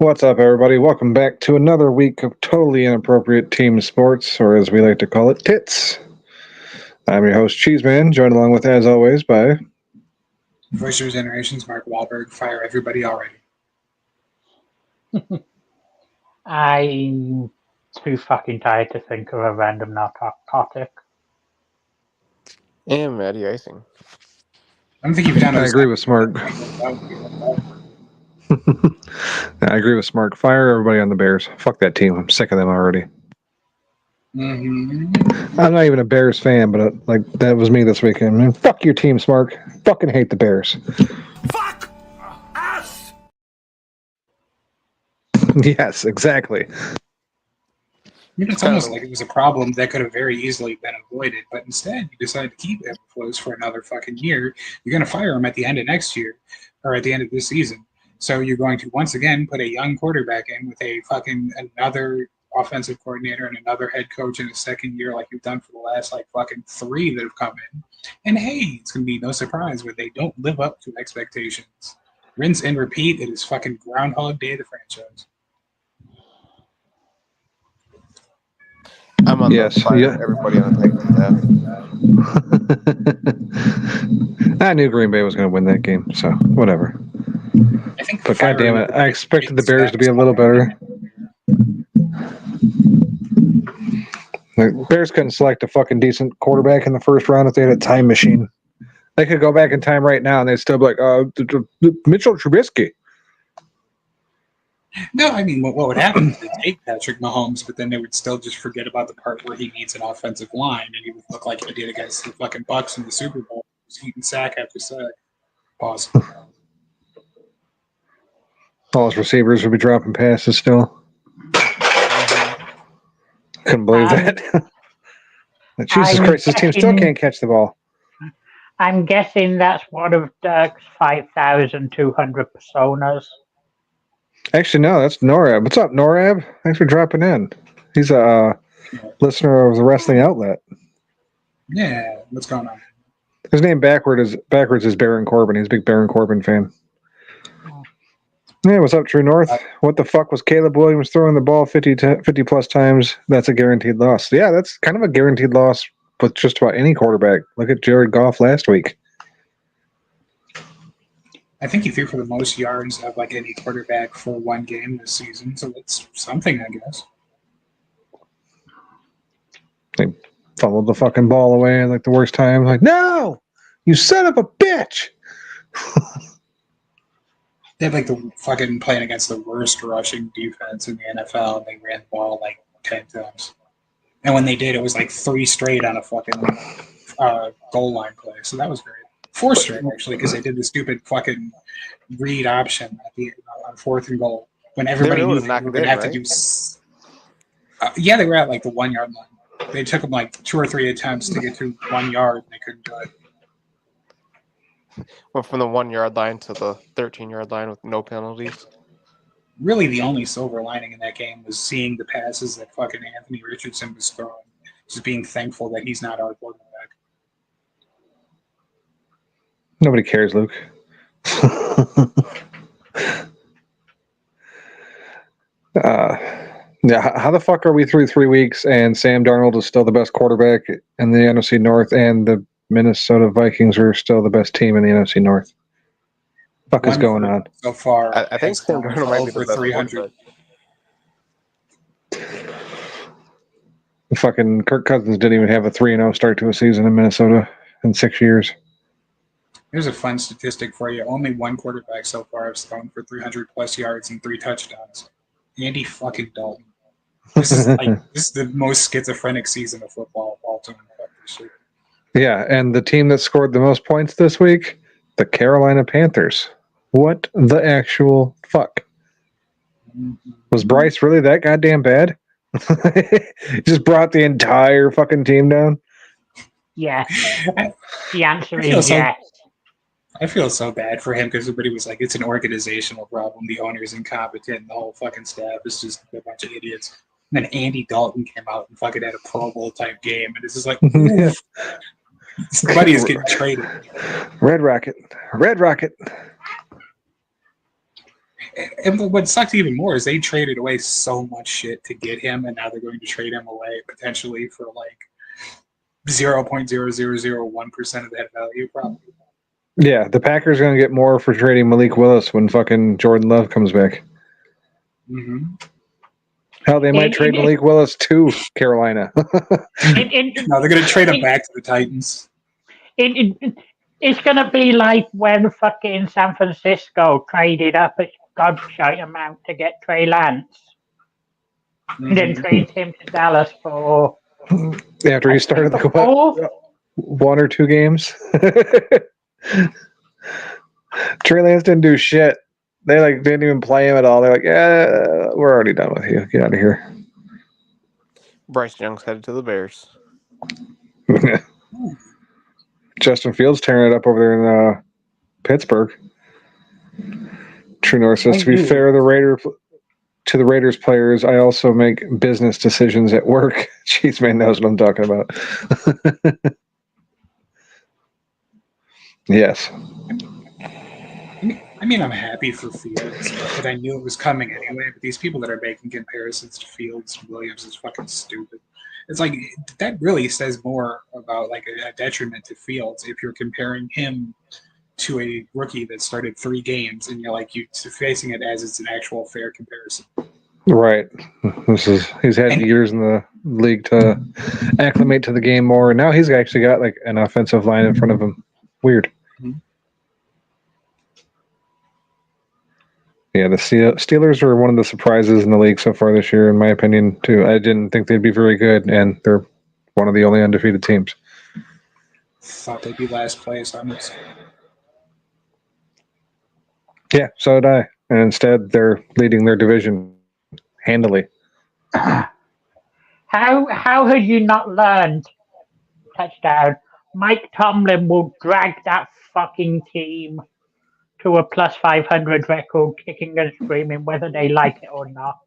What's up, everybody? Welcome back to another week of totally inappropriate team sports, or as we like to call it, tits. I'm your host, Cheeseman, joined along with, as always, by Voice of Generations, Mark Wahlberg. Fire everybody already. I'm too fucking tired to think of a random topic. And Maddie Icing. I don't think you've done. I agree with Smart. I agree with Smart. Fire everybody on the Bears. Fuck that team. I'm sick of them already. Mm-hmm. I'm not even a Bears fan, but that was me this weekend. Man, fuck your team, Smart. Fucking hate the Bears. Fuck us! Yes, exactly. It's almost like it was a problem that could have very easily been avoided, but instead you decided to keep Eberflus for another fucking year. You're going to fire him at the end of next year, or at the end of this season. So you're going to once again put a young quarterback in with a fucking another offensive coordinator and another head coach in his second year, like you've done for the last fucking three that have come in. And hey, it's going to be no surprise when they don't live up to expectations. Rinse and repeat. It is fucking Groundhog Day of the franchise. I'm on everybody on the Titans staff. I knew Green Bay was going to win that game, so whatever. I think, but goddamn it, I expected the Bears to be a little better. The Bears couldn't select a fucking decent quarterback in the first round if they had a time machine. They could go back in time right now and they'd still be like, Mitchell Trubisky. No, I mean, what would happen is they'd take Patrick Mahomes, but then they would still just forget about the part where he needs an offensive line, and he would look like he did against the fucking Bucks in the Super Bowl. He was eating sack after sack. Pause. All his receivers would be dropping passes still. Couldn't believe that. Jesus Christ, this team still can't catch the ball. I'm guessing that's one of Dirk's 5,200 personas. Actually, no, that's Norab. What's up, Norab? Thanks for dropping in. He's a listener of the Wrestling Outlet. Yeah, what's going on? His name backwards is Baron Corbin. He's a big Baron Corbin fan. Yeah, what's up, True North? What the fuck was Caleb Williams throwing the ball 50 plus times? That's a guaranteed loss. Yeah, that's kind of a guaranteed loss with just about any quarterback. Look at Jared Goff last week. I think he threw for the most yards of any quarterback for one game this season, so that's something, I guess. They fumbled the fucking ball away at the worst time. No! You son of a bitch! They had the fucking playing against the worst rushing defense in the NFL, and they ran the ball 10 times. And when they did, it was 3 straight on a fucking goal line play. So that was great. 4 straight, actually, because they did the stupid fucking read option at the on 4th and goal. When everybody knew they were going to have to do... yeah, they were at the 1 yard line. They took them 2 or 3 attempts to get to 1 yard, and they couldn't do it. Went from the 1 yard line to the 13-yard line with no penalties. Really, the only silver lining in that game was seeing the passes that fucking Anthony Richardson was throwing. Just being thankful that he's not our quarterback. Nobody cares, Luke. Yeah, how the fuck are we through 3 weeks and Sam Darnold is still the best quarterback in the NFC North and the Minnesota Vikings are still the best team in the NFC North? What the fuck is going on? So far, I think Sam Darnold might be the best 300. Fucking Kirk Cousins didn't even have a 3-0 start to a season in Minnesota in 6 years. Here's a fun statistic for you. Only one quarterback so far has thrown for 300 plus yards and 3 touchdowns. Andy fucking Dalton. This is the most schizophrenic season of football of all time. Yeah, and the team that scored the most points this week, the Carolina Panthers. What the actual fuck? Was Bryce really that goddamn bad? Just brought the entire fucking team down? Yeah. The answer is yes. I feel so bad for him because everybody was like, it's an organizational problem. The owner's incompetent. And the whole fucking staff is just a bunch of idiots. And then Andy Dalton came out and fucking had a Pro Bowl type game. And it's just like, oof. Somebody is getting traded. Red Rocket. And what sucked even more is they traded away so much shit to get him, and now they're going to trade him away potentially for like 0.0001% of that value, probably. Yeah, the Packers are going to get more for trading Malik Willis when fucking Jordan Love comes back. Mm-hmm. Hell, they might trade Malik Willis to Carolina. No, they're going to trade him back to the Titans. It's going to be like when fucking San Francisco traded up a godshite amount to get Trey Lance. And then trades him to Dallas for... After he started like, what, 1 or 2 games. Trey Lance didn't do shit. They like didn't even play him at all. They're like, yeah, we're already done with you. Get out of here. Bryce Young's headed to the Bears. Justin Fields tearing it up over there in Pittsburgh. True North says, to be fair, to the Raiders players, I also make business decisions at work. Jeez, man knows what I'm talking about. Yes. I mean, I'm happy for Fields, but I knew it was coming anyway. But these people that are making comparisons to Fields and Williams is fucking stupid. It's like that really says more about like a detriment to Fields if you're comparing him to a rookie that started 3 games and you're like you facing it as it's an actual fair comparison. Right. He's had years in the league to acclimate to the game more, and now he's actually got like an offensive line in front of him. Weird. Mm-hmm. Yeah, the Steelers are one of the surprises in the league so far this year, in my opinion, too. I didn't think they'd be very good, and they're one of the only undefeated teams. Thought they'd be last place, honestly. Yeah, so did I. And instead, they're leading their division handily. How had you not learned, touchdown, Mike Tomlin will drag that fucking team to a plus 500 record, kicking and screaming whether they like it or not.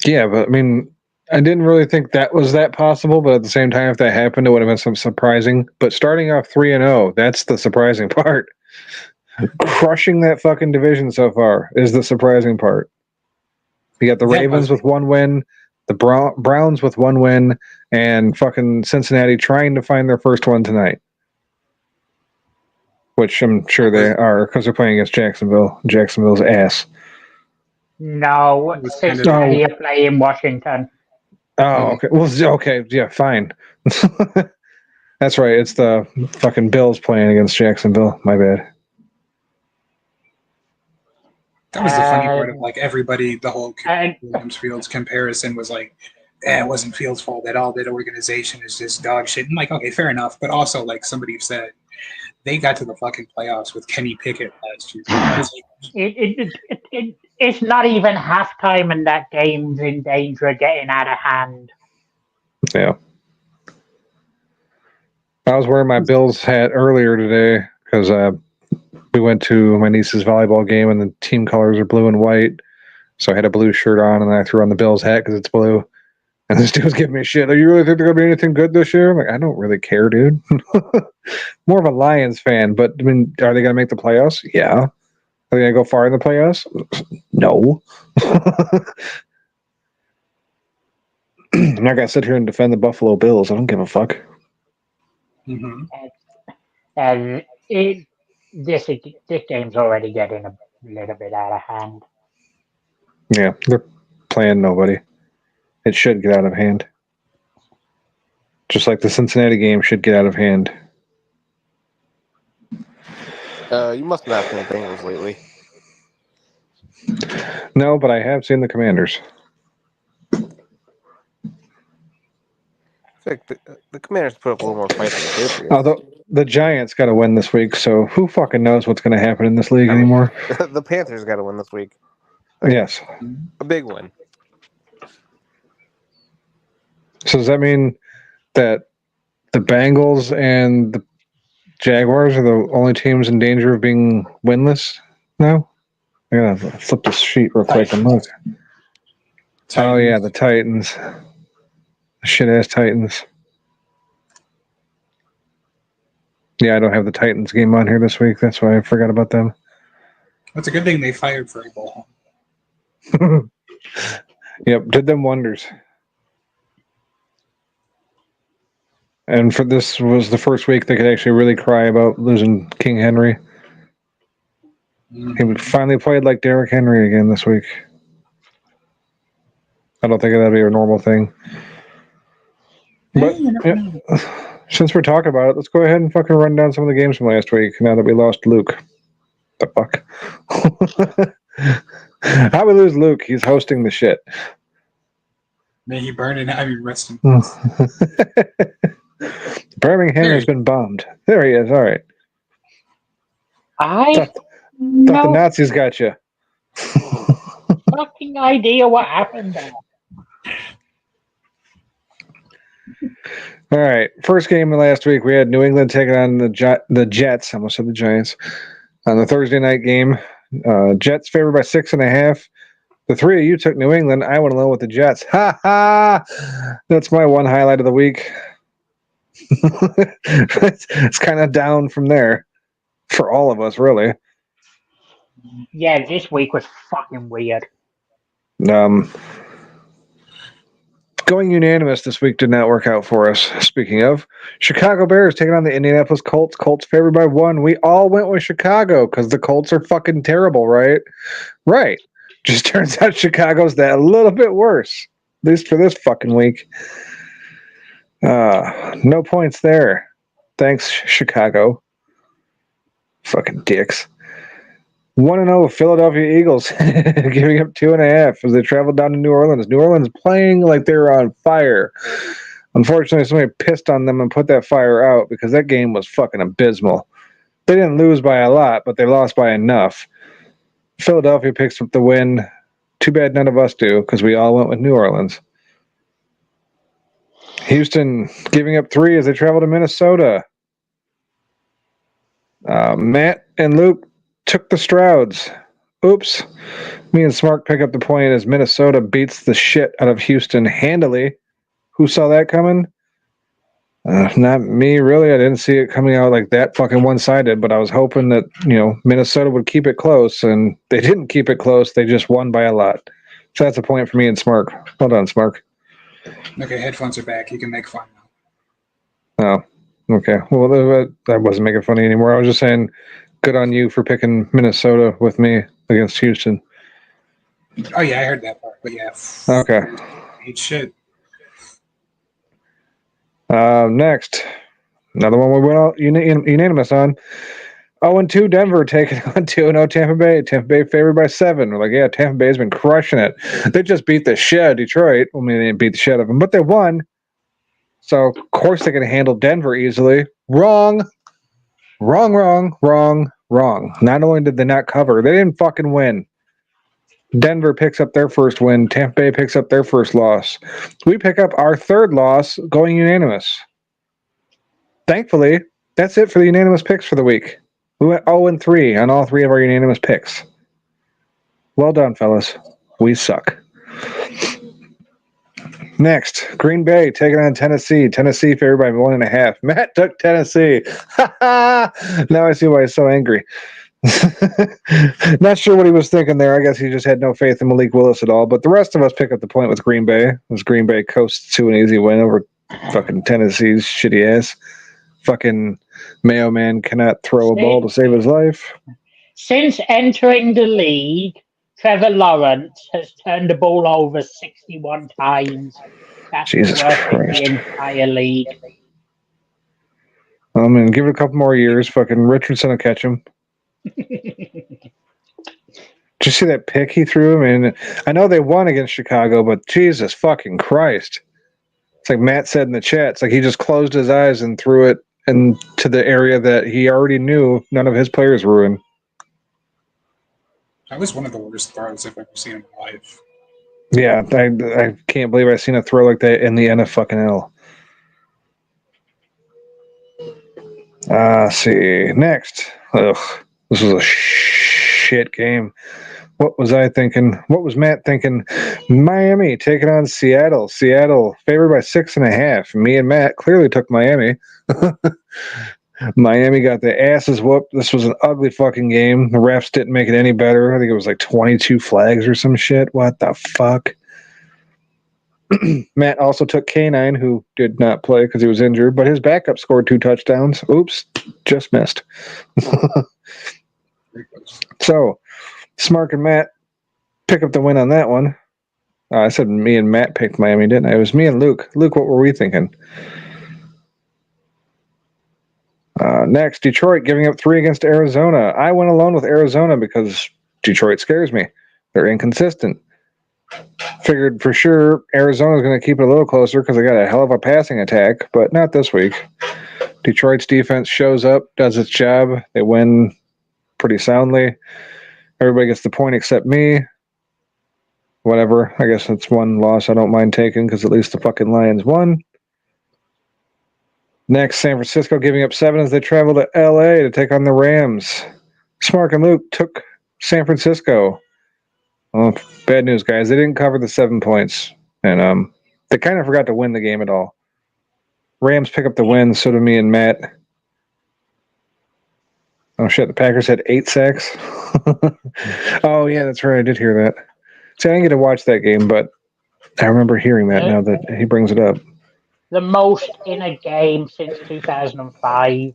Yeah, but I mean, I didn't really think that was that possible, but at the same time, if that happened, it would have been some surprising. But starting off 3-0, that's the surprising part. Crushing that fucking division so far is the surprising part. You got the Ravens with 1 win, the Browns with 1 win, and fucking Cincinnati trying to find their first one tonight. Which I'm sure they are because they're playing against Jacksonville. Jacksonville's ass. No, Cincinnati are playing Washington. Oh, okay. Well, okay. Yeah, fine. That's right. It's the fucking Bills playing against Jacksonville. My bad. That was the funny part of like everybody, the whole Williams Fields comparison was like, it wasn't Fields' fault at all. That organization is just dog shit. And like, okay, fair enough. But also, like somebody said, they got to the fucking playoffs with Kenny Pickett last year. It's not even halftime, and that game's in danger of getting out of hand. Yeah. I was wearing my Bills hat earlier today because we went to my niece's volleyball game, and the team colors are blue and white. So I had a blue shirt on, and I threw on the Bills hat because it's blue. And this dude was giving me shit. Oh, you really think they're going to be anything good this year? I'm like, I don't really care, dude. More of a Lions fan, but I mean, are they going to make the playoffs? Yeah. Are they going to go far in the playoffs? No. I'm not going to sit here and defend the Buffalo Bills. I don't give a fuck. Mm-hmm. And this game's already getting a little bit out of hand. Yeah, they're playing nobody. It should get out of hand. Just like the Cincinnati game should get out of hand. You must not have seen the Bengals lately. No, but I have seen the Commanders. I feel like the Commanders put up a little more fight than the Patriots. Although the Giants got to win this week, so who fucking knows what's going to happen in this league anymore? The Panthers got to win this week. Yes. A big win. So does that mean that the Bengals and the Jaguars are the only teams in danger of being winless now? I gotta flip this sheet real quick and look. Oh yeah, the Titans. Shit-ass Titans. Yeah, I don't have the Titans game on here this week. That's why I forgot about them. It's a good thing they fired Vrabel. Yep, did them wonders. And for this was the first week they could actually really cry about losing King Henry. He finally played like Derrick Henry again this week. I don't think that'd be a normal thing. But since we're talking about it, let's go ahead and fucking run down some of the games from last week now that we lost Luke. The fuck? How we lose Luke? He's hosting the shit. May he burn in heavy rest in Birmingham has been bombed. There he is. All right. I Thought the no Nazis got you. fucking idea what happened there. All right. First game of last week, we had New England taking on the Jets. I almost said the Giants. On the Thursday night game, Jets favored by 6.5. The three of you took New England. I went alone with the Jets. Ha ha! That's my one highlight of the week. It's kind of down from there for all of us, really. Yeah, this week was fucking weird. Going unanimous this week did not work out for us. Speaking of, Chicago Bears taking on the Indianapolis Colts. Colts favored by 1. We all went with Chicago because the Colts are fucking terrible, right? Right. Just turns out Chicago's that a little bit worse, at least for this fucking week. No points there. Thanks, Chicago. Fucking dicks. 1-0 Philadelphia Eagles, giving up 2.5 as they traveled down to New Orleans. New Orleans playing like they were on fire. Unfortunately, somebody pissed on them and put that fire out because that game was fucking abysmal. They didn't lose by a lot, but they lost by enough. Philadelphia picks up the win. Too bad none of us do because we all went with New Orleans. Houston giving up 3 as they travel to Minnesota. Matt and Luke took the Strouds. Oops. Me and Smart pick up the point as Minnesota beats the shit out of Houston handily. Who saw that coming? Not me, really. I didn't see it coming out like that fucking one-sided, but I was hoping that, Minnesota would keep it close, and they didn't keep it close. They just won by a lot. So that's a point for me and Smark. Hold on, Smark. Okay, headphones are back. You can make fun now. Oh, okay. Well, I wasn't making fun anymore. I was just saying good on you for picking Minnesota with me against Houston. Oh, yeah, I heard that part, but yeah. Okay. Eat shit. Next, another one we went all unanimous on. 0-2 Denver taking on 2-0 Tampa Bay. Tampa Bay favored by 7. We're like, yeah, Tampa Bay's been crushing it. They just beat the shit out of Detroit. Well, I mean, they didn't beat the shit out of them, but they won. So, of course, they can handle Denver easily. Wrong. Not only did they not cover, they didn't fucking win. Denver picks up their first win. Tampa Bay picks up their first loss. We pick up our third loss going unanimous. Thankfully, that's it for the unanimous picks for the week. We went 0-3 on all 3 of our unanimous picks. Well done, fellas. We suck. Next, Green Bay taking on Tennessee. Tennessee favored by 1.5. Matt took Tennessee. Now I see why he's so angry. Not sure what he was thinking there. I guess he just had no faith in Malik Willis at all. But the rest of us pick up the point with Green Bay. As Green Bay coasts to an easy win over fucking Tennessee's shitty ass. Fucking Mayo Man cannot throw a ball to save his life. Since entering the league, Trevor Lawrence has turned the ball over 61 times. That's Jesus Christ. The entire league. I mean, give it a couple more years. Fucking Richardson will catch him. Did you see that pick he threw? I mean, I know they won against Chicago, but Jesus fucking Christ. It's like Matt said in the chat. It's like he just closed his eyes and threw it into the area that he already knew none of his players were in. That was one of the worst throws I've ever seen in my life. Yeah, I can't believe I've seen a throw like that in the NFL. See. Next. Ugh. This was a shit game. What was I thinking? What was Matt thinking? Miami taking on Seattle. Seattle favored by 6.5. Me and Matt clearly took Miami. Miami got the asses whooped. This was an ugly fucking game. The refs didn't make it any better. I think it was like 22 flags or some shit. What the fuck? Matt also took K9, who did not play because he was injured, but his backup scored 2 touchdowns. Oops, just missed. So, Smark and Matt pick up the win on that one. I said me and Matt picked Miami, didn't I? It was me and Luke. Luke, what were we thinking? Next, Detroit giving up 3 against Arizona. I went alone with Arizona because Detroit scares me. They're inconsistent. Figured for sure Arizona's going to keep it a little closer because they got a hell of a passing attack, but not this week. Detroit's defense shows up, does its job. They win pretty soundly. Everybody gets the point except me. Whatever. I guess it's one loss I don't mind taking because at least the fucking Lions won. Next, San Francisco giving up 7 as they travel to LA to take on the Rams. Smark and Luke took San Francisco. Well, bad news, guys. They didn't cover the 7 points, and they kind of forgot to win the game at all. Rams pick up the win, so do me and Matt. Oh, shit. The Packers had 8 sacks. Oh, yeah, that's right. I did hear that. See, I didn't get to watch that game, but I remember hearing that now that he brings it up. The most in a game since 2005.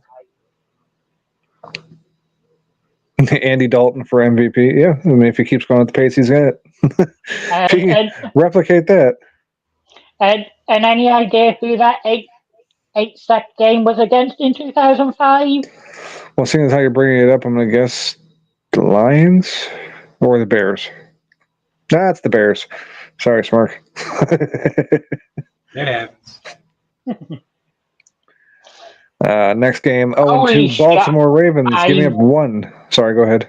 Andy Dalton for MVP. Yeah, I mean, if he keeps going at the pace he's at, if he can replicate that. And any idea who that eight sack game was against in 2005? Well, seeing as how you're bringing it up, I'm going to guess the Lions or the Bears. Nah, it's the Bears. Sorry, Smark. That happens. Next game, Holy 0-2 Baltimore Ravens giving up 1. Sorry, go ahead.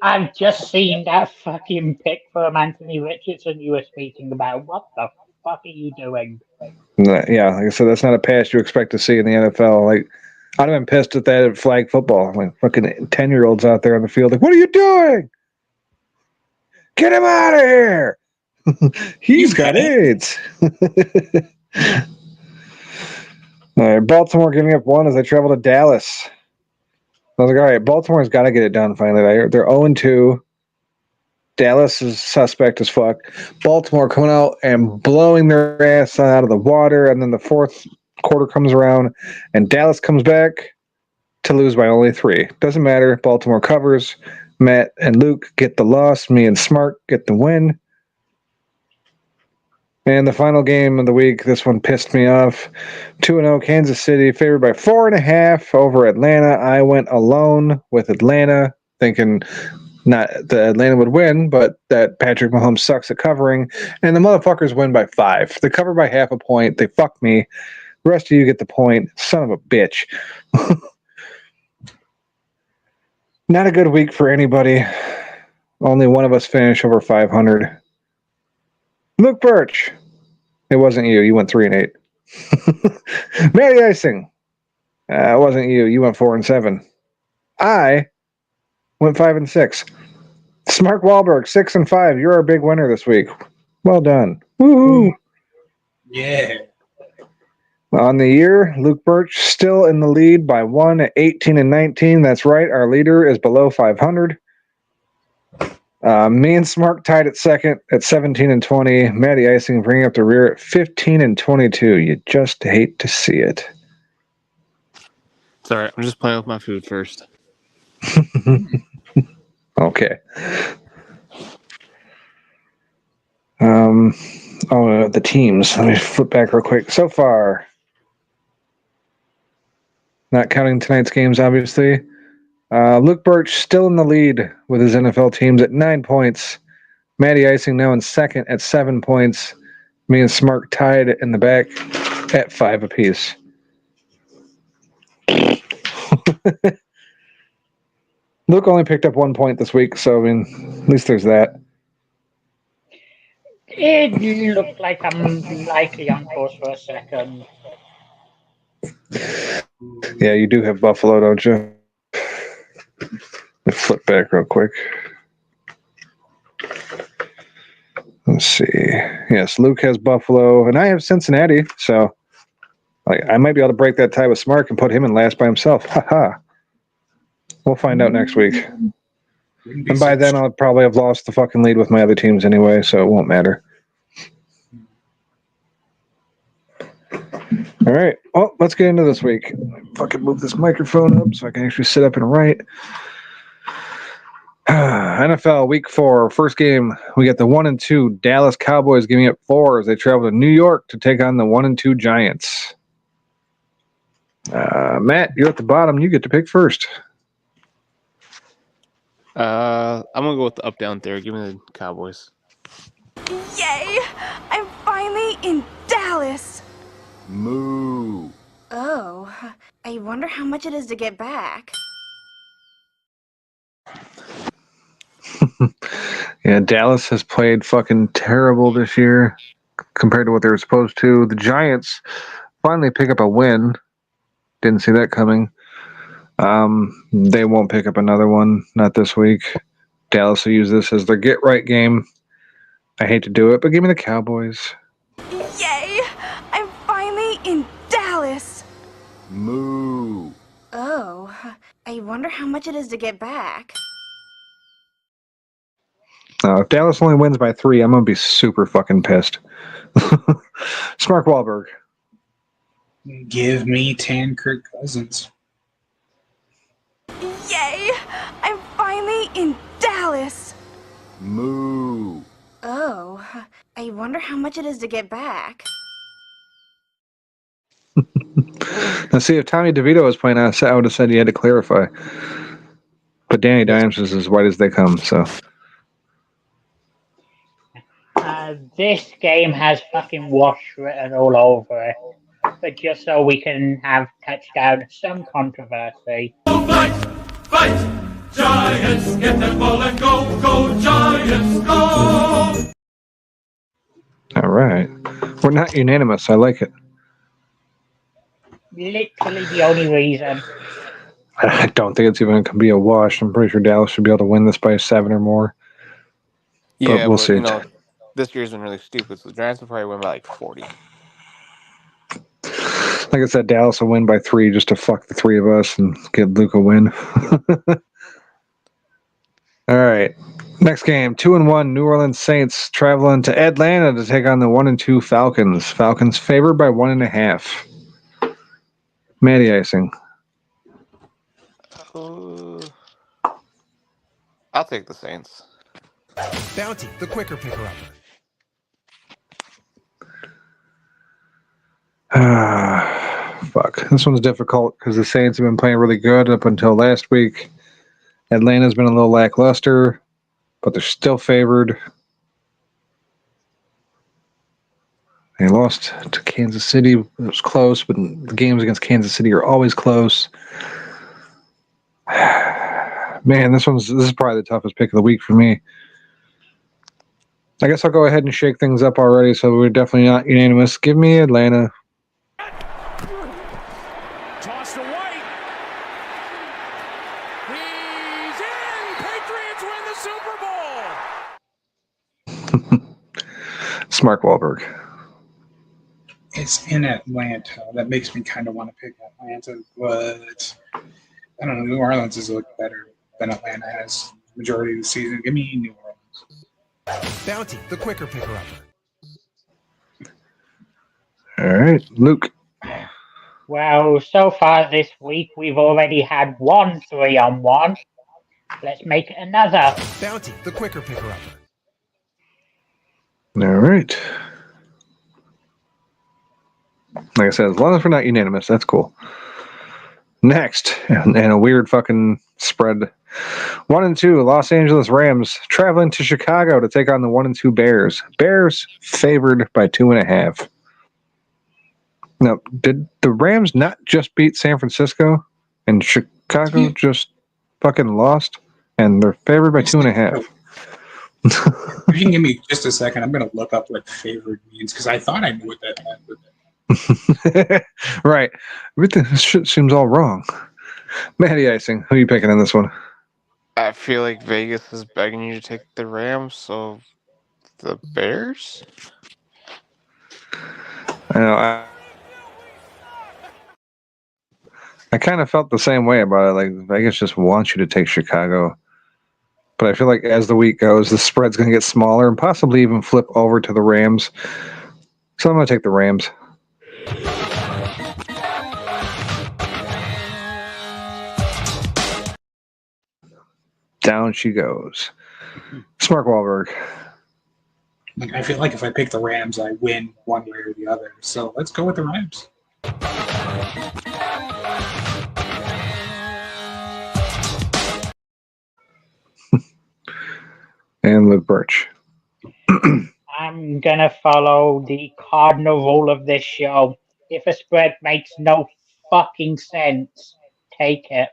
I've just seen that fucking pick from Anthony Richardson you were speaking about. What the fuck are you doing? Yeah, like I said, that's not a pass you expect to see in the NFL. Like, I'd have been pissed at that at flag football. Like, fucking 10-year-olds out there on the field, like, what are you doing? Get him out of here! He's got AIDS. All right, Baltimore giving up 1 as they travel to Dallas. I was like, all right, Baltimore's got to get it done finally. They're 0-2. Dallas is suspect as fuck. Baltimore coming out and blowing their ass out of the water, and then the fourth quarter comes around, and Dallas comes back to lose by only 3. Doesn't matter. Baltimore covers. Matt and Luke get the loss. Me and Smart get the win. And the final game of the week, this one pissed me off. 2-0 Kansas City, favored by 4.5 over Atlanta. I went alone with Atlanta, thinking not that Atlanta would win, but that Patrick Mahomes sucks at covering. And the motherfuckers win by 5. They cover by half a point. They fuck me. The rest of you get the point. Son of a bitch. Not a good week for anybody. Only one of us finished over 500. Luke Birch. It wasn't you. You went 3-8. Matty Icing. It wasn't you. You went 4-7. I went 5-6. Smart Wahlberg, 6-5. You're our big winner this week. Well done. Woohoo! Yeah. On the year, Luke Birch still in the lead by 1 at 18-19. That's right. Our leader is below 500. Me and Smart tied at second at 17-20. Matty Icing bringing up the rear at 15-22. You just hate to see it. It's all right. I'm just playing with my food first. Okay. The teams. Let me flip back real quick. So far, not counting tonight's games, obviously. Luke Birch still in the lead with his NFL teams at 9 points. Matty Icing now in second at 7 points. Me and Smart tied in the back at 5 apiece. Luke only picked up 1 point this week, so I mean, at least there's that. It looked like I'm likely on course for a second. Yeah, you do have Buffalo, don't you? Let's flip back real quick. Let's see. Yes, Luke has Buffalo, and I have Cincinnati, so Like I might be able to break that tie with Smart and put him in last by himself. Haha. We'll find out next week. Wouldn't be And by so then, I'll probably have lost the fucking lead with my other teams anyway, so it won't matter. All right. Well, let's get into this week. Fucking move this microphone up so I can actually sit up and write. NFL Week 4, first game. We got the 1-2 Dallas Cowboys giving up 4 as they travel to New York to take on the 1-2 Giants. Matt, you're at the bottom. You get to pick first. I'm gonna go with the up down theory. Give me the Cowboys. Yay! I'm finally in Dallas! Moo. Oh, I wonder how much it is to get back. Yeah, Dallas has played fucking terrible this year compared to what they were supposed to. The Giants finally pick up a win. Didn't see that coming. They won't pick up another one, not this week. Dallas will use this as their get-right game. I hate to do it, but give me the Cowboys. Yay! I'm finally in Dallas! Moo. Oh, I wonder how much it is to get back. If Dallas only wins by 3, I'm going to be super fucking pissed. Smart Wahlberg. Give me 10 Kirk Cousins. Yay! I'm finally in Dallas! Moo. Oh, I wonder how much it is to get back. Now, see, if Tommy DeVito was playing, I would have said you had to clarify. But Danny Dimes is as white as they come, so. This game has fucking wash written all over it. But just so we can have touchdown, some controversy. Fight! Fight! Giants, get that ball and go! Go Giants, go! All right. We're not unanimous. I like it. Literally the only reason. I don't think it's even going to be a wash. I'm pretty sure Dallas should be able to win this by 7 or more. Yeah, we'll but see. you know, this year's been really stupid. So the Giants will probably win by like 40. Like I said, Dallas will win by 3 just to fuck the 3 of us and get Luke a win. All right. Next game, 2-1 New Orleans Saints traveling to Atlanta to take on the 1-2 Falcons. Falcons favored by 1.5. Matty icing. I'll take the Saints. Bounty, the quicker picker-upper. Fuck. This one's difficult because the Saints have been playing really good up until last week. Atlanta's been a little lackluster, but they're still favored. They lost to Kansas City. It was close, but the games against Kansas City are always close. Man, this is probably the toughest pick of the week for me. I guess I'll go ahead and shake things up already, so we're definitely not unanimous. Give me Atlanta. Toss to White. He's in. Patriots win the Super Bowl. Smart Wahlberg. It's in Atlanta. That makes me kind of want to pick Atlanta, but I don't know. New Orleans has looked better than Atlanta has majority of the season. Give me New Orleans. Bounty, the quicker picker-upper. All right, Luke. Well, so far this week we've already had 1 3-on-1. Let's make it another. Bounty, the quicker picker-upper. All right. Like I said, as long as we're not unanimous, that's cool. Next, and a weird fucking spread. 1-2 Los Angeles Rams traveling to Chicago to take on the 1-2 Bears. Bears favored by 2.5. Now, did the Rams not just beat San Francisco and Chicago just fucking lost? And they're favored by 2.5. If you can give me just a second, I'm going to look up what favored means because I thought I knew what that meant. Right. Everything, this shit seems all wrong. Matty icing. Who are you picking on this one? I feel like Vegas is begging you to take the Rams, so the Bears? I know. I kind of felt the same way about it. Like Vegas just wants you to take Chicago. But I feel like as the week goes, the spread's going to get smaller and possibly even flip over to the Rams. So I'm going to take the Rams. Down she goes. Smart Wahlberg. Like, I feel like if I pick the Rams, I win one way or the other. So let's go with the Rams. And Luke Birch. I'm gonna follow the cardinal rule of this show. If a spread makes no fucking sense, take it.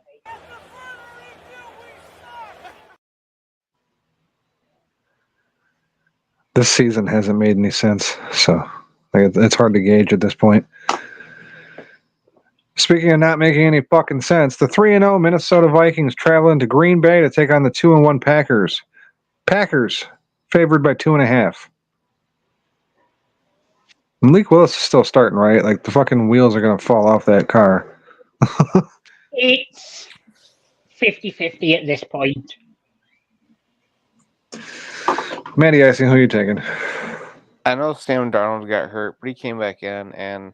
This season hasn't made any sense, so it's hard to gauge at this point. Speaking of not making any fucking sense, the 3-0 Minnesota Vikings travel into Green Bay to take on the 2-1 Packers. Packers favored by 2.5. Malik Willis is still starting, right? Like the fucking wheels are gonna fall off that car. It's 50-50 at this point. Matty Icing, who are you taking? I know Sam Darnold got hurt, but he came back in, and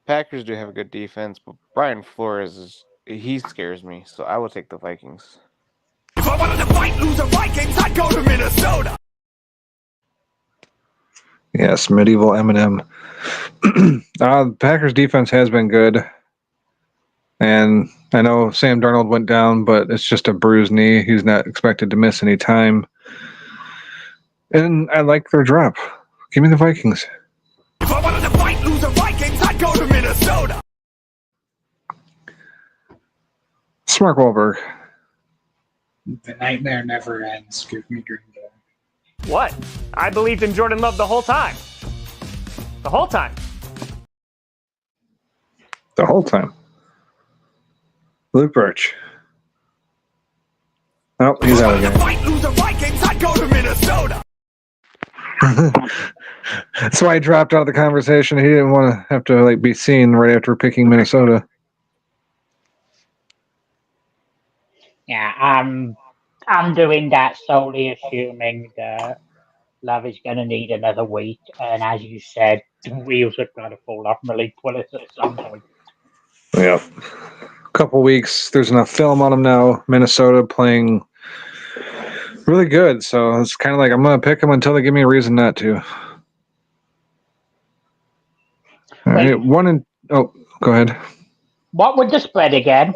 Packers do have a good defense, but Brian Flores he scares me, so I will take the Vikings. If I wanted to fight loser Vikings, I'd go to Minnesota. Yes, medieval Eminem. Packers defense has been good. And I know Sam Darnold went down, but it's just a bruised knee. He's not expected to miss any time. And I like their drop. Give me the Vikings. If I wanted to fight loser Vikings, I'd go to Minnesota. Smart Wahlberg. The nightmare never ends. Give me Green Bay. What? I believed in Jordan Love the whole time. The whole time. The whole time. Luke Birch. Oh, he's out again. Fight loser Vikings, I'd go to Minnesota. That's why he dropped out of the conversation. He didn't want to have to be seen right after picking Minnesota. Yeah, I'm doing that solely assuming that Love is going to need another week, and as you said, the wheels are going to fall off Malik Willis at some point. Yep. A couple weeks. There's enough film on him now. Minnesota playing really good, so it's kind of like I'm going to pick them until they give me a reason not to. All right, oh, go ahead. What would the spread again?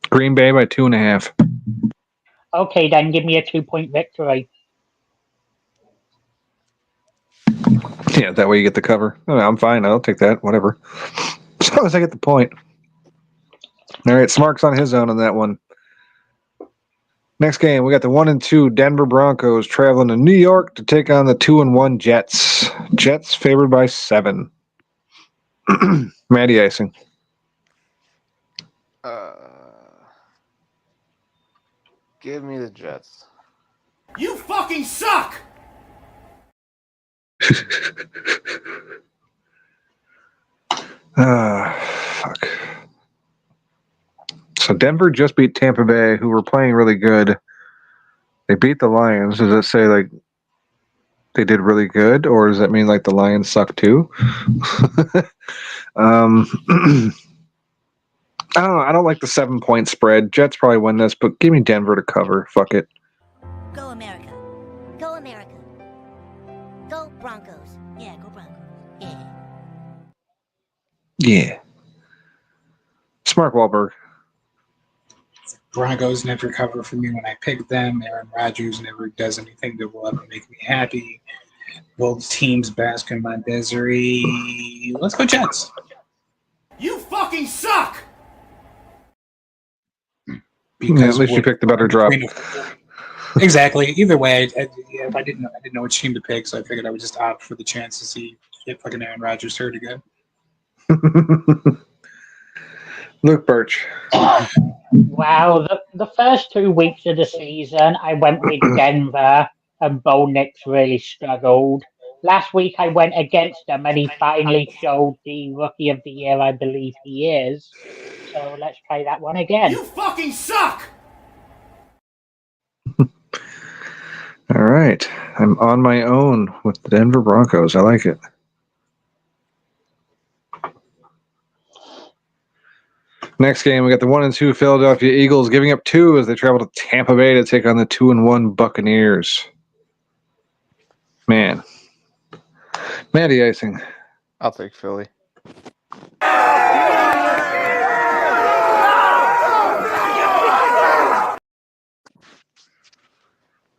Green Bay by 2.5. Okay, then give me a 2-point victory. Yeah, that way you get the cover. Oh, I'm fine. I'll take that. Whatever. As long as I get the point. All right, Smark's on his own on that one. Next game, we got the 1-2 Denver Broncos traveling to New York to take on the 2-1 Jets. Jets favored by 7. Matty Icing. Give me the Jets. You fucking suck! Fuck. So Denver just beat Tampa Bay, who were playing really good. They beat the Lions. Does it say they did really good, or does that mean the Lions suck too? I don't know. I don't like the 7-point spread. Jets probably win this, but give me Denver to cover. Fuck it. Go America. Go America. Go Broncos. Yeah, go Broncos. Yeah. Yeah. Smart Wahlberg. Broncos never cover for me when I pick them. Aaron Rodgers never does anything that will ever make me happy. Both teams bask in my misery. Let's go Jets. You fucking suck! At least you picked the better drop. Exactly. Either way, I didn't know which team to pick, so I figured I would just opt for the chance to see if fucking Aaron Rodgers hurt again. Luke Birch. Wow, the first 2 weeks of the season, I went with Denver, and Bo Nix really struggled. last week I went against him, and he finally showed the Rookie of the Year I believe he is. So let's try that one again. You fucking suck! All right. I'm on my own with the Denver Broncos. I like it. Next game, we got the 1-2 Philadelphia Eagles giving up 2 as they travel to Tampa Bay to take on the 2-1 Buccaneers. Man. Matty icing. I'll take Philly.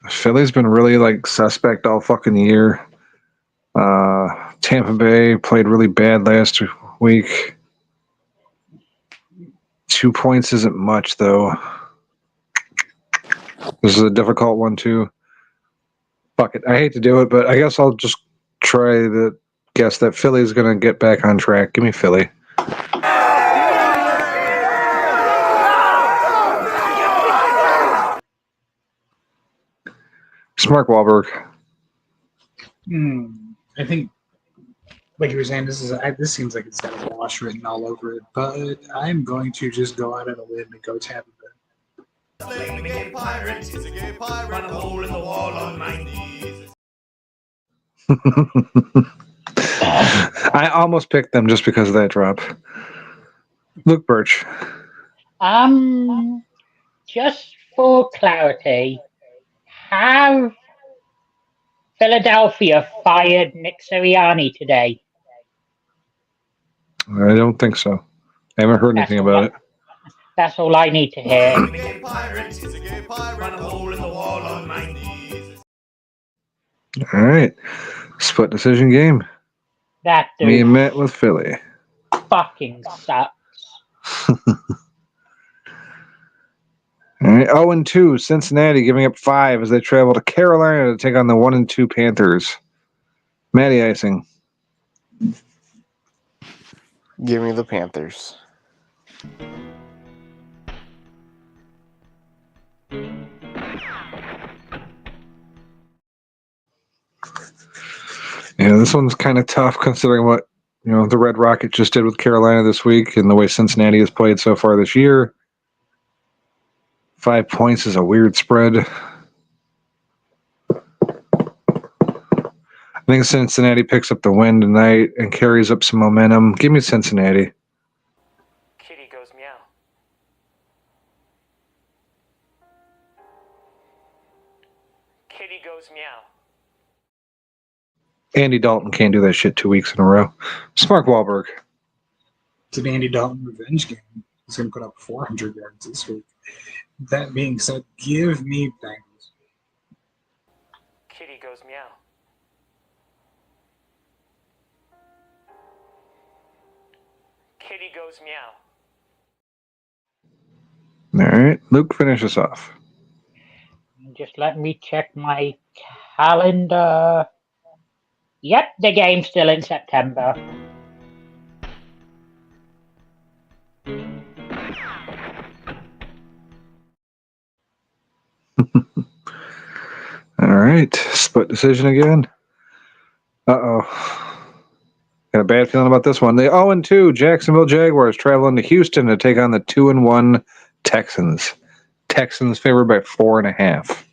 Philly's been really like suspect all fucking year. Tampa Bay played really bad last week. 2 points isn't much though. This is a difficult one too. Fuck it. I hate to do it, but I guess I'll just try to guess that Philly's gonna get back on track. Give me Philly. Mark Wahlberg. I think, like you were saying, this seems like it's got a wash written all over it. But I'm going to just go out on a limb and go Tampa Bay. He's a gay pirate. He's a gay pirate. Run a hole in the wall on my knees. I almost picked them just because of that drop. Luke Birch. Just for clarity, have Philadelphia fired Nick Sirianni today? I don't think so. I haven't heard anything about it. That's all I need to hear. He's a gay pirate. He's a gay pirate. Run a hole in the wall on my knees. All right. Split decision game. That dude Me and Matt with Philly. fucking sucks. All right, 0-2, Cincinnati giving up 5 as they travel to Carolina to take on the 1-2 Panthers. Matty icing. Give me the Panthers. Yeah, this one's kind of tough considering what the Red Rocket just did with Carolina this week and the way Cincinnati has played so far this year. 5 points is a weird spread. I think Cincinnati picks up the win tonight and carries up some momentum. Give me Cincinnati. Kitty goes meow. Kitty goes meow. Andy Dalton can't do that shit 2 weeks in a row. Mark Wahlberg. It's an Andy Dalton revenge game. He's going to put up 400 yards this week. That being said, give me Bengals. Kitty goes meow. Kitty goes meow. All right, Luke, finish us off. Just let me check my calendar. Yep, the game's still in September. All right, split decision again. Uh-oh. Got a bad feeling about this one. The 0-2 Jacksonville Jaguars traveling to Houston to take on the 2-1 Texans. Texans favored by 4.5.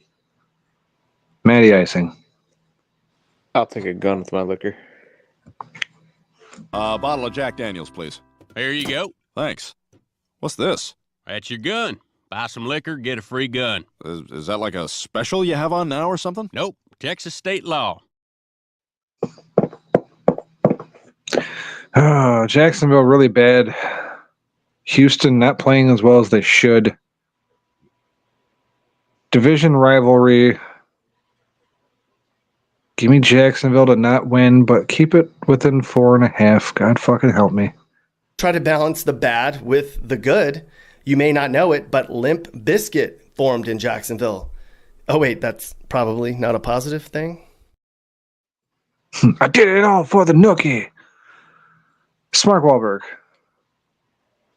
Matty icing. I'll take a gun with my liquor. A bottle of Jack Daniels, please. Here you go. Thanks. What's this? That's your gun. Buy some liquor, get a free gun. Is that like a special you have on now or something? Nope. Texas state law. Oh, Jacksonville really bad. Houston not playing as well as they should. Division rivalry. Give me Jacksonville to not win, but keep it within 4.5. God fucking help me. Try to balance the bad with the good. You may not know it, but Limp Bizkit formed in Jacksonville. Oh, wait, that's probably not a positive thing? I did it all for the nookie. Mark Wahlberg.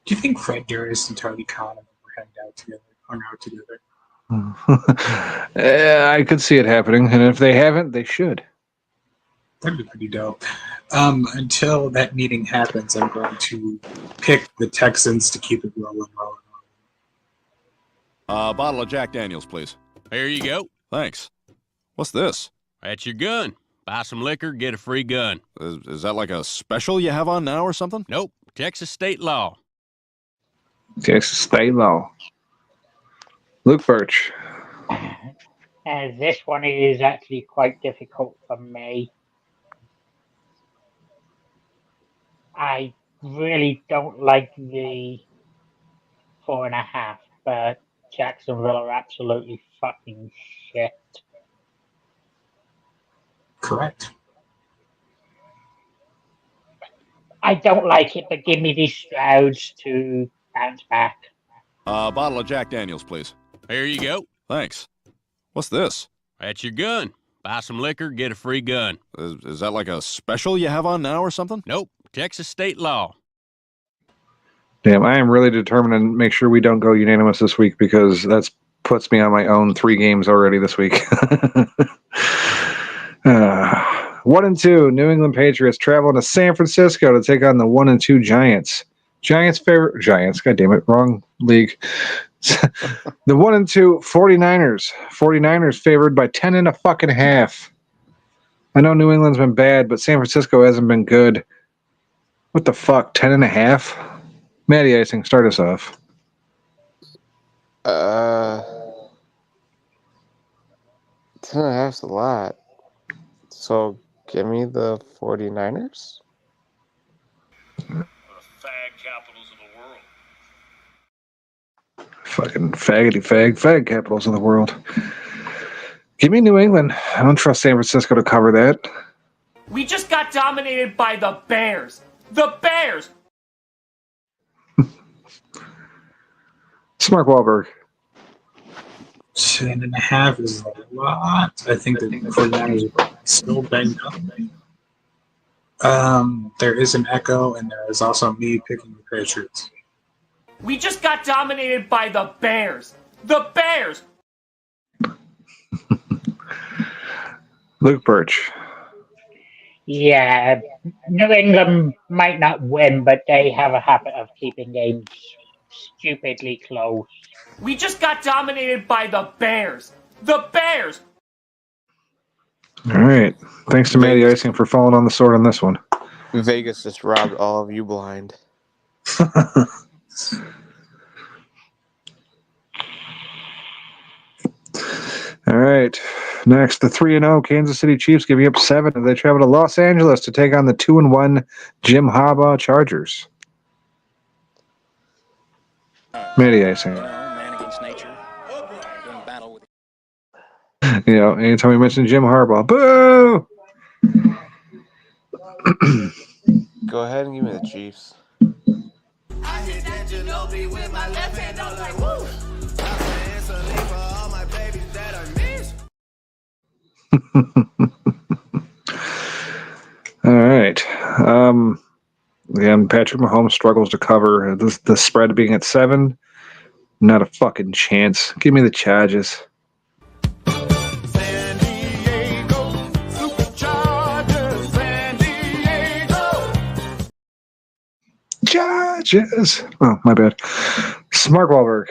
Do you think Fred Durst and Tony Khan have ever hung out together? I could see it happening, and if they haven't, they should. That'd be pretty dope. Until that meeting happens, I'm going to pick the Texans to keep it rolling. A bottle of Jack Daniels, please. Here you go. Thanks. What's this? That's your gun. Buy some liquor, get a free gun. Is that like a special you have on now or something? Nope. Texas state law. Texas state law. Luke Birch. This one is actually quite difficult for me. I really don't like the 4.5, but Jacksonville are absolutely fucking shit. Correct. I don't like it, but give me these Strouds to bounce back. A bottle of Jack Daniels, please. Here you go. Thanks. What's this? That's your gun. Buy some liquor, get a free gun. Is that like a special you have on now or something? Nope. Texas state law. Damn, I am really determined to make sure we don't go unanimous this week because that puts me on my own 3 games already this week. 1-2, New England Patriots traveling to San Francisco to take on the 1-2 Giants. Giants, God damn it, wrong league. The 1-2 49ers. 49ers favored by 10.5. I know New England's been bad, but San Francisco hasn't been good. What the fuck, 10.5? Matty Icing, start us off. 10.5's a lot. So give me the 49ers. Fucking fag capitals of the world. Give me New England. I don't trust San Francisco to cover that. We just got dominated by the Bears. The Bears! Mark Wahlberg. 10.5 is a lot. I think the 49ers are still banged up. There is an echo, and there is also me picking the Patriots. We just got dominated by the Bears. The Bears! Luke Birch. Yeah, New England might not win, but they have a habit of keeping games stupidly close. We just got dominated by the Bears. The Bears! All right. Thanks to Matty Icing for falling on the sword on this one. Vegas just robbed all of you blind. All right. Next, the 3-0 Kansas City Chiefs giving up 7 as they travel to Los Angeles to take on the 2-1 Jim Harbaugh Chargers. Matty Icing. Man against nature. In battle with. You know, anytime we mention Jim Harbaugh, boo! Go ahead and give me the Chiefs. I hit that jalopy with my left hand, I was like, woo! For all my babies that I miss. All right. Again, Patrick Mahomes struggles to cover. The spread being at 7, not a fucking chance. Give me the Chargers. San Diego, Superchargers, San Diego. Chargers. Oh, my bad. Mark Wahlberg.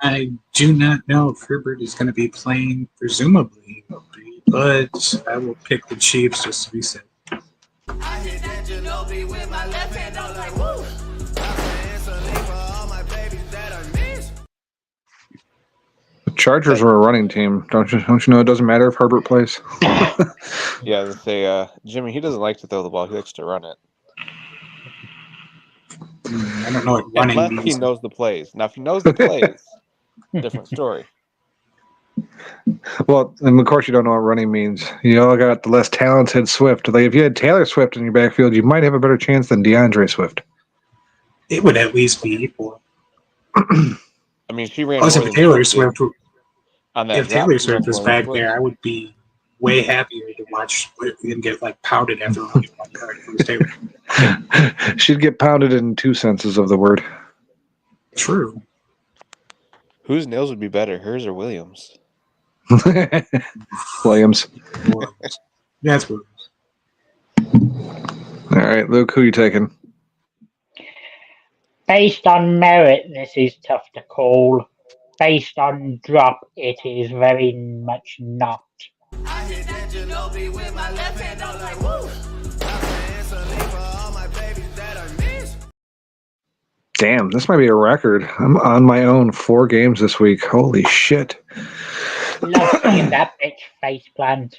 I do not know if Herbert is going to be playing, presumably, but I will pick the Chiefs just to be safe. I hit that jalopy with my left hand, I was like, woo! For all my babies that I miss. The Chargers are a running team. Don't you know it doesn't matter if Herbert plays? Yeah, they say Jimmy, he doesn't like to throw the ball. He likes to run it. I don't know what running Unless means. he knows the plays. Now, if he knows the plays, different story. Well, and of course you don't know what running means. You all got the less talented Swift. Like if you had Taylor Swift in your backfield, you might have a better chance than DeAndre Swift. It would at least be equal. I mean, she ran. Plus, more if than Taylor she did Swift, on that if drop, Taylor she ran Swift was more than back Swift. there, I would be way happier to watch him get like pounded after running one card. If it was Taylor. She'd get pounded in 2 senses of the word. True. Whose nails would be better, hers or Williams? Williams. Yeah, it's Williams. All right, Luke, who you taking? Based on merit, this is tough to call. Based on drop, it is very much not. I hit that jalopy with my left hand, I'm like, woo. I'm saying saline for all my babies that I miss. Damn, this might be a record. I'm on my own 4 games this week. Holy shit. Love seeing that bitch face plant.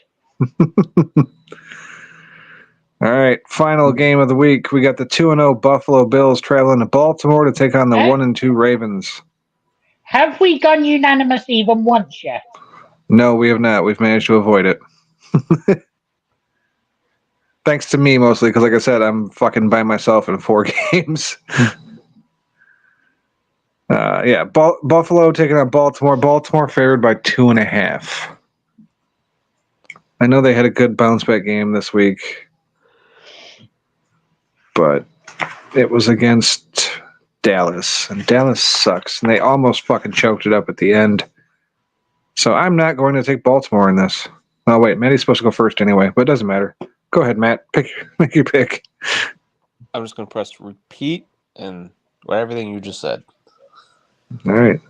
All right, final game of the week. We got the 2-0 Buffalo Bills traveling to Baltimore to take on the 1-2 Ravens. Have we gone unanimous even once yet? No, we have not. We've managed to avoid it. Thanks to me mostly, because like I said, I'm fucking by myself in 4 games. Yeah, Buffalo taking on Baltimore. Baltimore favored by 2.5. I know they had a good bounce back game this week, but it was against Dallas, and Dallas sucks, and they almost fucking choked it up at the end. So I'm not going to take Baltimore in this. Oh wait, Matt's supposed to go first anyway, but it doesn't matter. Go ahead, Matt. Make your pick. I'm just going to press repeat and everything you just said. All right.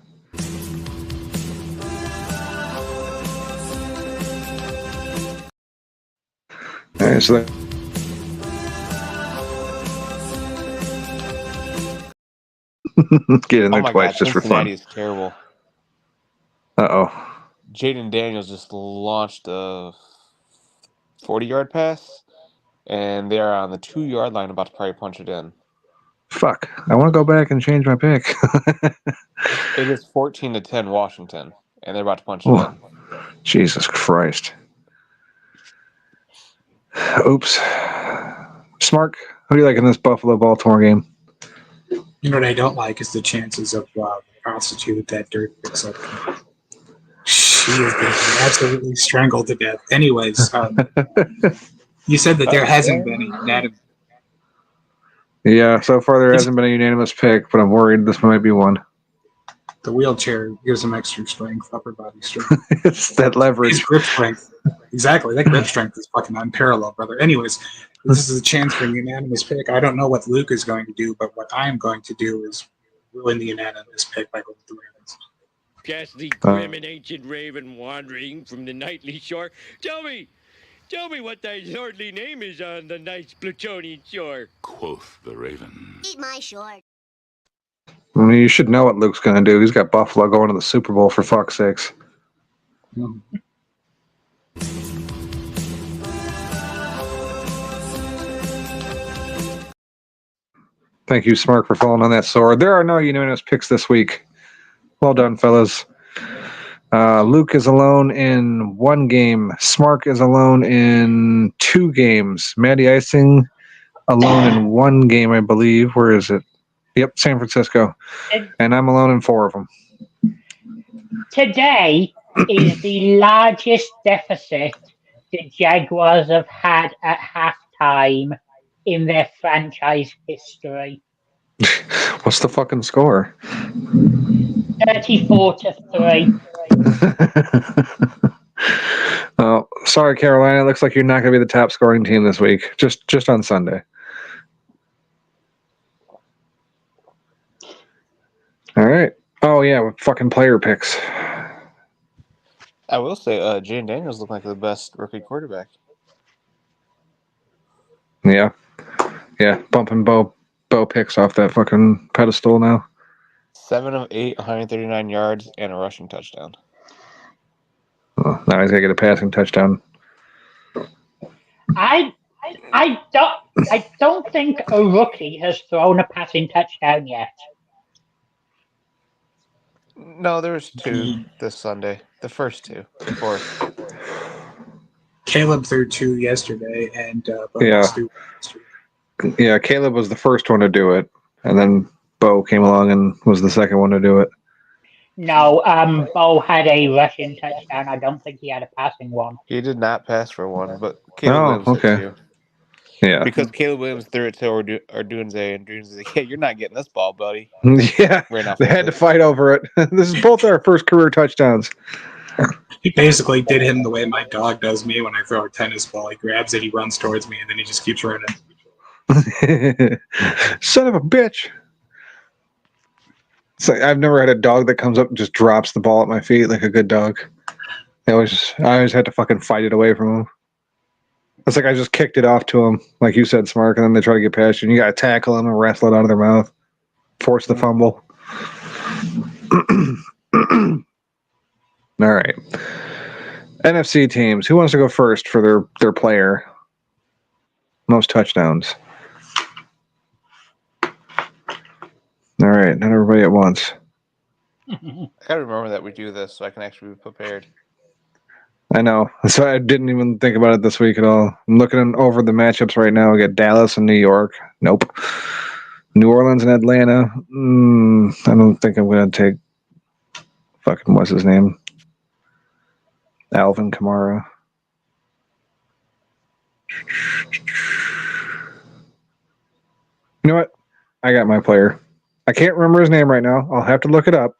All right, so get in there twice just for fun. Cincinnati is terrible. Uh-oh. Jaden Daniels just launched a 40-yard pass, and they are on the 2-yard line about to probably punch it in. Fuck. I want to go back and change my pick. It is 14-10 Washington, and they're about to punch it in. Jesus Christ. Oops. Smark, who do you like in this Buffalo-Baltimore game? You know what I don't like is the chances of the prostitute that Dirt picks up. She is going to be absolutely strangled to death. Anyways, you said that there hasn't been a unanimous. Yeah, so far there hasn't been a unanimous pick, but I'm worried this might be one. The wheelchair gives him extra strength, upper body strength. It's that leverage. His grip strength. Exactly. That grip strength is fucking unparalleled, brother. Anyways, this is a chance for a unanimous pick. I don't know what Luke is going to do, but what I'm going to do is ruin the unanimous pick by going with the Ravens. Ghastly, grim, and ancient raven wandering from the nightly shore. Tell me what thy lordly name is on the night's plutonian shore. Quoth the raven. Eat my short. I mean, you should know what Luke's going to do. He's got Buffalo going to the Super Bowl, for fuck's sakes. Thank you, Smark, for falling on that sword. There are no unanimous picks this week. Well done, fellas. Luke is alone in 1 game. Smark is alone in 2 games. Matty Icing alone in 1 game, I believe. Where is it? Yep, San Francisco. And I'm alone in 4 of them. Today is the largest deficit the Jaguars have had at halftime in their franchise history. What's the fucking score? 34-3. Oh, sorry, Carolina. It looks like you're not going to be the top scoring team this week. Just on Sunday. All right. Oh yeah, fucking player picks. I will say, Jaden Daniels looked like the best rookie quarterback. Yeah, bumping Bo picks off that fucking pedestal now. 7 of 8, 139 yards, and a rushing touchdown. Oh, now he's gonna get a passing touchdown. I don't think a rookie has thrown a passing touchdown yet. No, there was 2 this Sunday. The first 2. The fourth. Caleb threw 2 yesterday, and Yeah. threw Yeah, Caleb was the first one to do it, and then Bo came along and was the second one to do it. No, Bo had a rushing touchdown. I don't think he had a passing one. He did not pass for 1, but Caleb Williams okay. did 2. Yeah. Because Caleb Williams threw it to Ardunze, and Ardunze's like, hey, you're not getting this ball, buddy. Yeah, Ran off they with had to it. fight over it. This is both our first career touchdowns. He basically did him the way my dog does me when I throw a tennis ball. He grabs it, he runs towards me, and then he just keeps running. Son of a bitch. It's like I've never had a dog that comes up and just drops the ball at my feet like a good dog. I always had to fucking fight it away from him. It's like I just kicked it off to him, like you said, Smark, and then they try to get past you, and you gotta tackle them and wrestle it out of their mouth. Force the fumble. All right. NFC teams. Who wants to go first for their player? Most touchdowns. All right, not everybody at once. I gotta remember that we do this so I can actually be prepared. I know. So I didn't even think about it this week at all. I'm looking over the matchups right now. We got Dallas and New York. Nope. New Orleans and Atlanta. I don't think I'm going to take fucking what's his name? Alvin Kamara. You know what? I got my player. I can't remember his name right now. I'll have to look it up.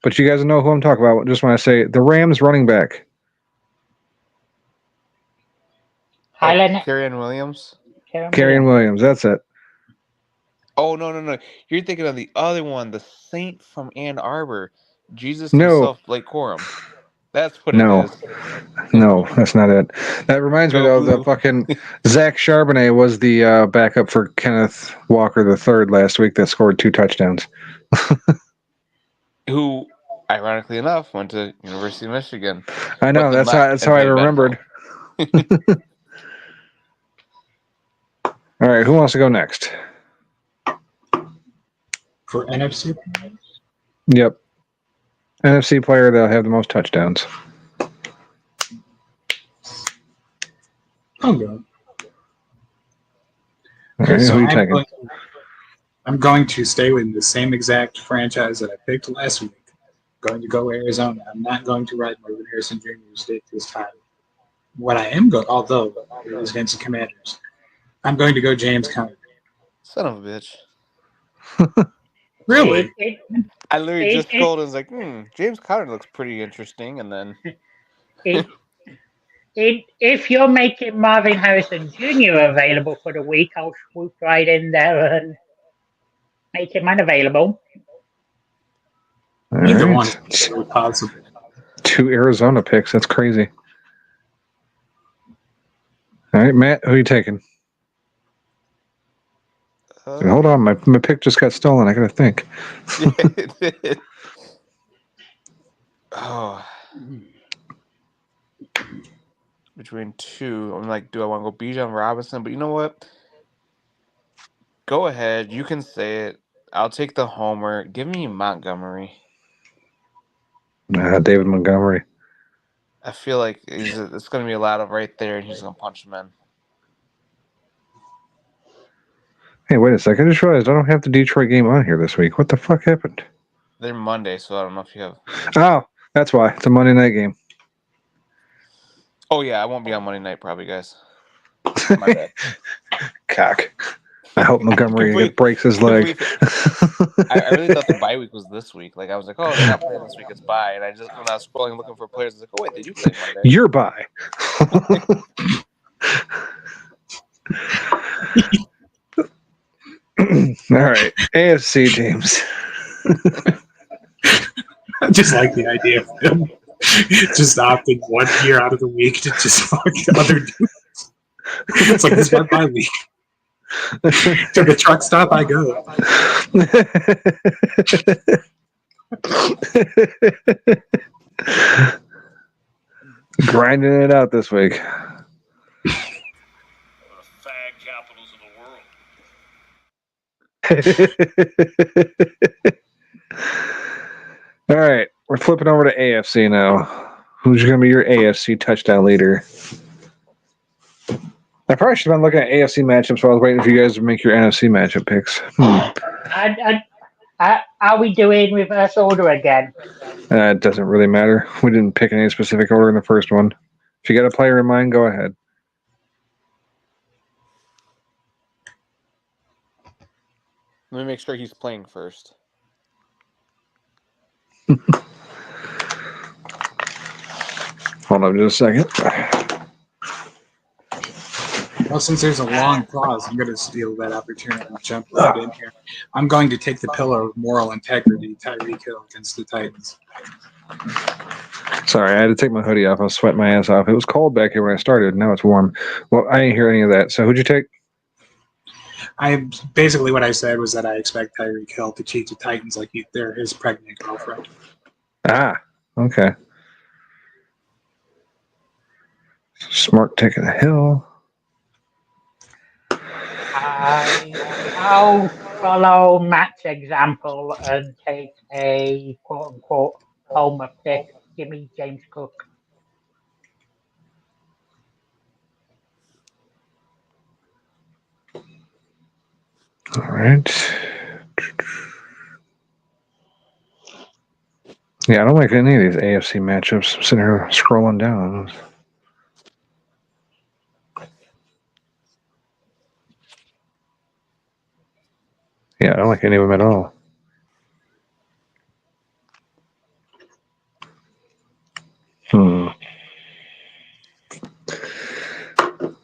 But you guys know who I'm talking about. Just want to say the Rams running back. Kerryon Williams? Kerryon Williams. That's it. Oh, no. You're thinking of the other one, the Saint from Ann Arbor. Jesus No. himself, Blake Corum. That's what it is. No, that's not it. That reminds me, though, the fucking Zach Charbonnet was the backup for Kenneth Walker III last week that scored 2 touchdowns. Who, ironically enough, went to University of Michigan. I know, that's how I remembered. All right, who wants to go next? For NFC? Yep. NFC player that'll have the most touchdowns. I'll go. All right, who are you taking? I'm going to stay with the same exact franchise that I picked last week. I'm going to go Arizona. I'm not going to ride Marvin Harrison Jr.'s dick this time. What I am going, although it is against the Commanders, I'm going to go James Conner. Son of a bitch. Really? I literally just told him, like, James Conner looks pretty interesting, and then... If you're making Marvin Harrison Jr. available for the week, I'll swoop right in there and make him unavailable. Neither one is really possible. 2 Arizona picks. That's crazy. All right, Matt, who are you taking? Hold on, my pick just got stolen. I gotta think. It did. Oh. Between 2, I'm like, do I want to go Bijan Robinson? But you know what? Go ahead. You can say it. I'll take the homer. Give me Montgomery. David Montgomery. I feel like it's going to be a lot of right there, and he's going to punch him in. Hey, wait a second. I just realized I don't have the Detroit game on here this week. What the fuck happened? They're Monday, so I don't know if you have... Oh, that's why. It's a Monday night game. Oh, yeah, I won't be on Monday night probably, guys. My bad. Cock. I hope Montgomery breaks his leg. I really thought the bye week was this week. Like, I was like, oh, they're not playing this week. It's bye. And I just, when I was scrolling looking for players, I was like, oh, wait, they do play Monday. You're bye. All right. AFC teams. I just like the idea of him just opting 1 year out of the week to just fuck other dudes. It's like, this is my bye week. To the truck stop I go. Grinding it out this week. All right, we're flipping over to AFC now. Who's going to be your AFC touchdown leader? I probably should have been looking at AFC matchups while I was waiting for you guys to make your NFC matchup picks. Are we doing reverse order again? It doesn't really matter. We didn't pick any specific order in the first one. If you got a player in mind, go ahead. Let me make sure he's playing first. Hold on just a second. Well, since there's a long pause, I'm going to steal that opportunity and jump right in here. I'm going to take the pillar of moral integrity, Tyreek Hill against the Titans. Sorry, I had to take my hoodie off. I was sweating my ass off. It was cold back here when I started. Now it's warm. Well, I didn't hear any of that. So who'd you take? Basically what I said was that I expect Tyreek Hill to cheat the Titans like they're his pregnant girlfriend. Ah, okay. Smart taking a hill. I'll follow Matt's example and take a quote-unquote homer pick. Give me James Cook. All right. Yeah, I don't like any of these AFC matchups. I'm sitting here scrolling down. Yeah, I don't like any of them at all.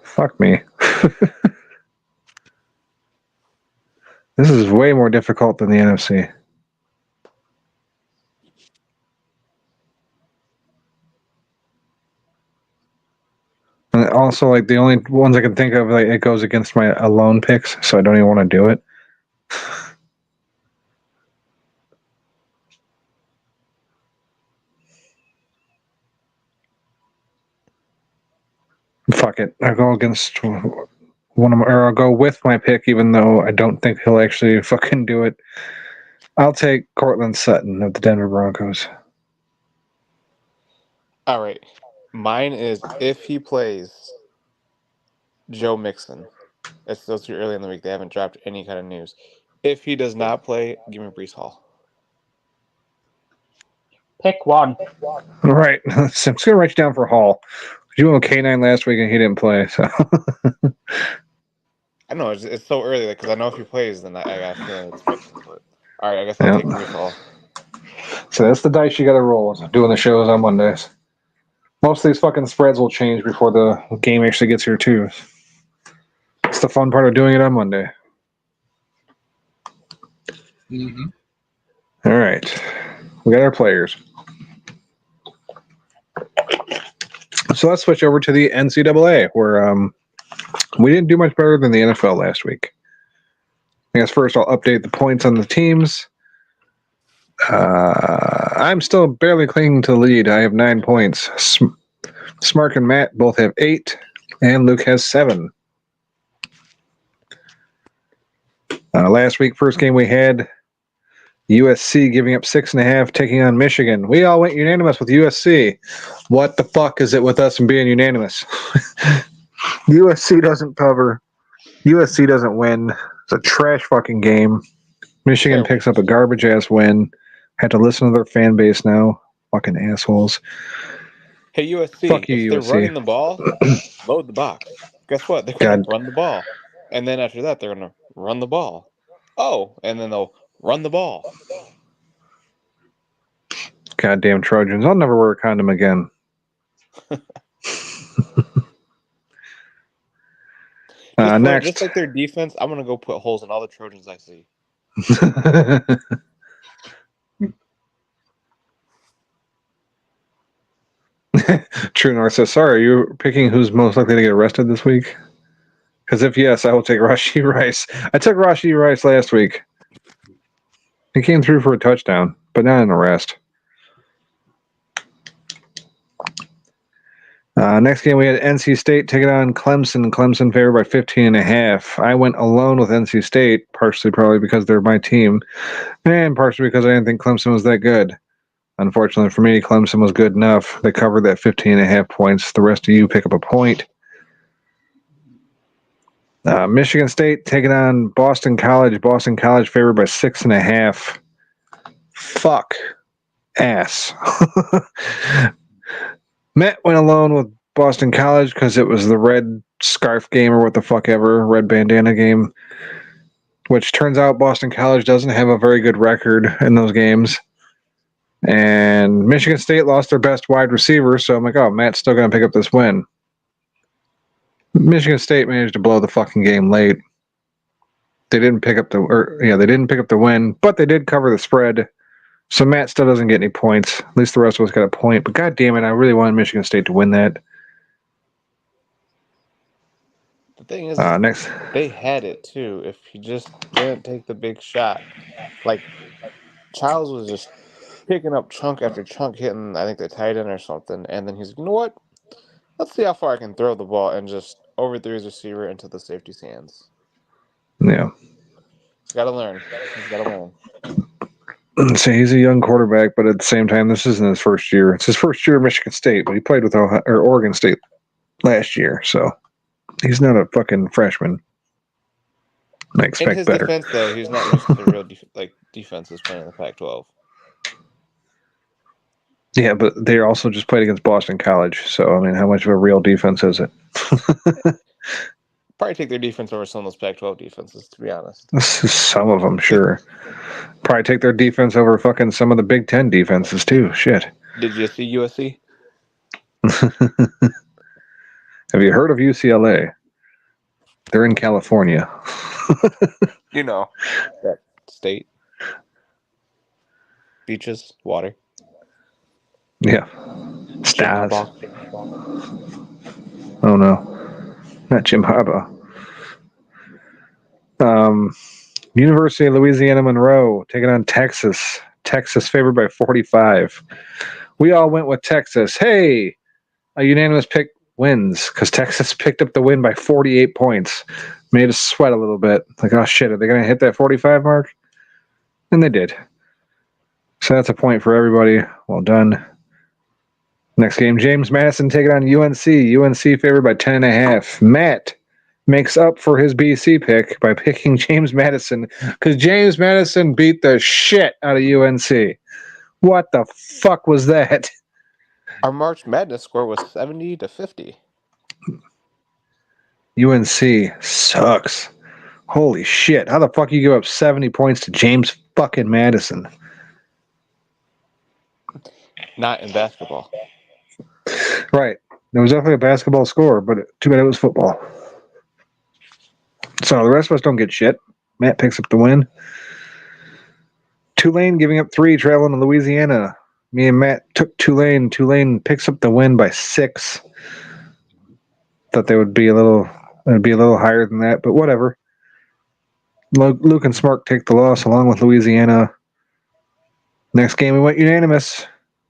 Fuck me. This is way more difficult than the NFC. And also, like, the only ones I can think of, like, it goes against my alone picks, so I don't even want to do it. Fuck it. I'll go against one of my, or I'll go with my pick, even though I don't think he'll actually fucking do it. I'll take Cortland Sutton of the Denver Broncos. All right. Mine is if he plays Joe Mixon. It's still too early in the week. They haven't dropped any kind of news. If he does not play, give me Breece Hall. Pick one. All right. So I'm just going to write you down for Hall. You went with K9 last week and he didn't play, so. I know, it's so early because I know if he plays, then I got a feeling it's Mixon. But all right, I guess I'll take Breece Hall. So that's the dice you got to roll doing the shows on Mondays. Most of these fucking spreads will change before the game actually gets here, too. It's the fun part of doing it on Monday. Mm-hmm. All right. We got our players. So let's switch over to the NCAA, where we didn't do much better than the NFL last week. I guess first I'll update the points on the teams. I'm still barely clinging to the lead. I have 9 points. Smark and Matt both have 8, and Luke has 7. Last week, first game we had USC giving up 6.5, taking on Michigan. We all went unanimous with USC. What the fuck is it with us and being unanimous? USC doesn't cover. USC doesn't win. It's a trash fucking game. Michigan picks up a garbage ass win. Had to listen to their fan base now. Fucking assholes. Hey, USC, fuck you, if they're USC. running the ball, load the box. Guess what? They're going to run the ball. And then after that, they're going to run the ball. Oh, and then they'll run the ball. Goddamn Trojans. I'll never wear a condom again. Next. Just like their defense, I'm going to go put holes in all the Trojans I see. True North says, sorry, are you picking who's most likely to get arrested this week? Because if yes, I will take Rashee Rice. I took Rashee Rice last week. He came through for a touchdown, but not an arrest. Next game, we had NC State taking on Clemson. Clemson favored by 15.5. I went alone with NC State, partially probably because they're my team, and partially because I didn't think Clemson was that good. Unfortunately for me, Clemson was good enough. They covered that 15.5 points. The rest of you pick up a point. Michigan State taking on Boston College. Boston College favored by 6.5. Fuck. Ass. Matt went alone with Boston College because it was the red scarf game or what the fuck ever, red bandana game, which turns out Boston College doesn't have a very good record in those games. And Michigan State lost their best wide receiver, so I'm like, oh, Matt's still going to pick up this win. Michigan State managed to blow the fucking game late. They didn't pick up the win, but they did cover the spread. So Matt still doesn't get any points. At least the rest of us got a point. But god damn it, I really wanted Michigan State to win that. The thing is, next, they had it too. If he just didn't take the big shot, like Childs was just picking up chunk after chunk, hitting I think the tight end or something, and then he's like, you know what? Let's see how far I can throw the ball, and just overthrew his receiver into the safety's hands. Yeah. He's got to learn. So he's a young quarterback, but at the same time, this isn't his first year. It's his first year at Michigan State, but he played with Oregon State last year, so he's not a fucking freshman. I expect in his better. defense, though, he's not used to the real defenses playing in the Pac-12. Yeah, but they also just played against Boston College, so I mean, how much of a real defense is it? Probably take their defense over some of those Pac-12 defenses, to be honest. Some of them, sure. Probably take their defense over fucking some of the Big Ten defenses too. Shit. Did you see USC? Have you heard of UCLA? They're in California. You know, that state. Beaches, water. Yeah. Stars. Oh no. Not Jim Harbaugh. University of Louisiana Monroe taking on Texas. Texas favored by 45. We all went with Texas. Hey, a unanimous pick wins because Texas picked up the win by 48 points. Made us sweat a little bit. Like, oh shit, are they going to hit that 45 mark? And they did. So that's a point for everybody. Well done. Next game, James Madison taking on UNC. UNC favored by 10.5. Matt makes up for his BC pick by picking James Madison because James Madison beat the shit out of UNC. What the fuck was that? Our March Madness score was 70-50. UNC sucks. Holy shit. How the fuck you give up 70 points to James fucking Madison? Not in basketball. Right. There was definitely a basketball score, but too bad it was football. So the rest of us don't get shit. Matt picks up the win. Tulane giving up 3, traveling to Louisiana. Me and Matt took Tulane. Tulane picks up the win by 6. Thought they would be a little higher than that, but whatever. Luke and Smark take the loss along with Louisiana. Next game we went unanimous.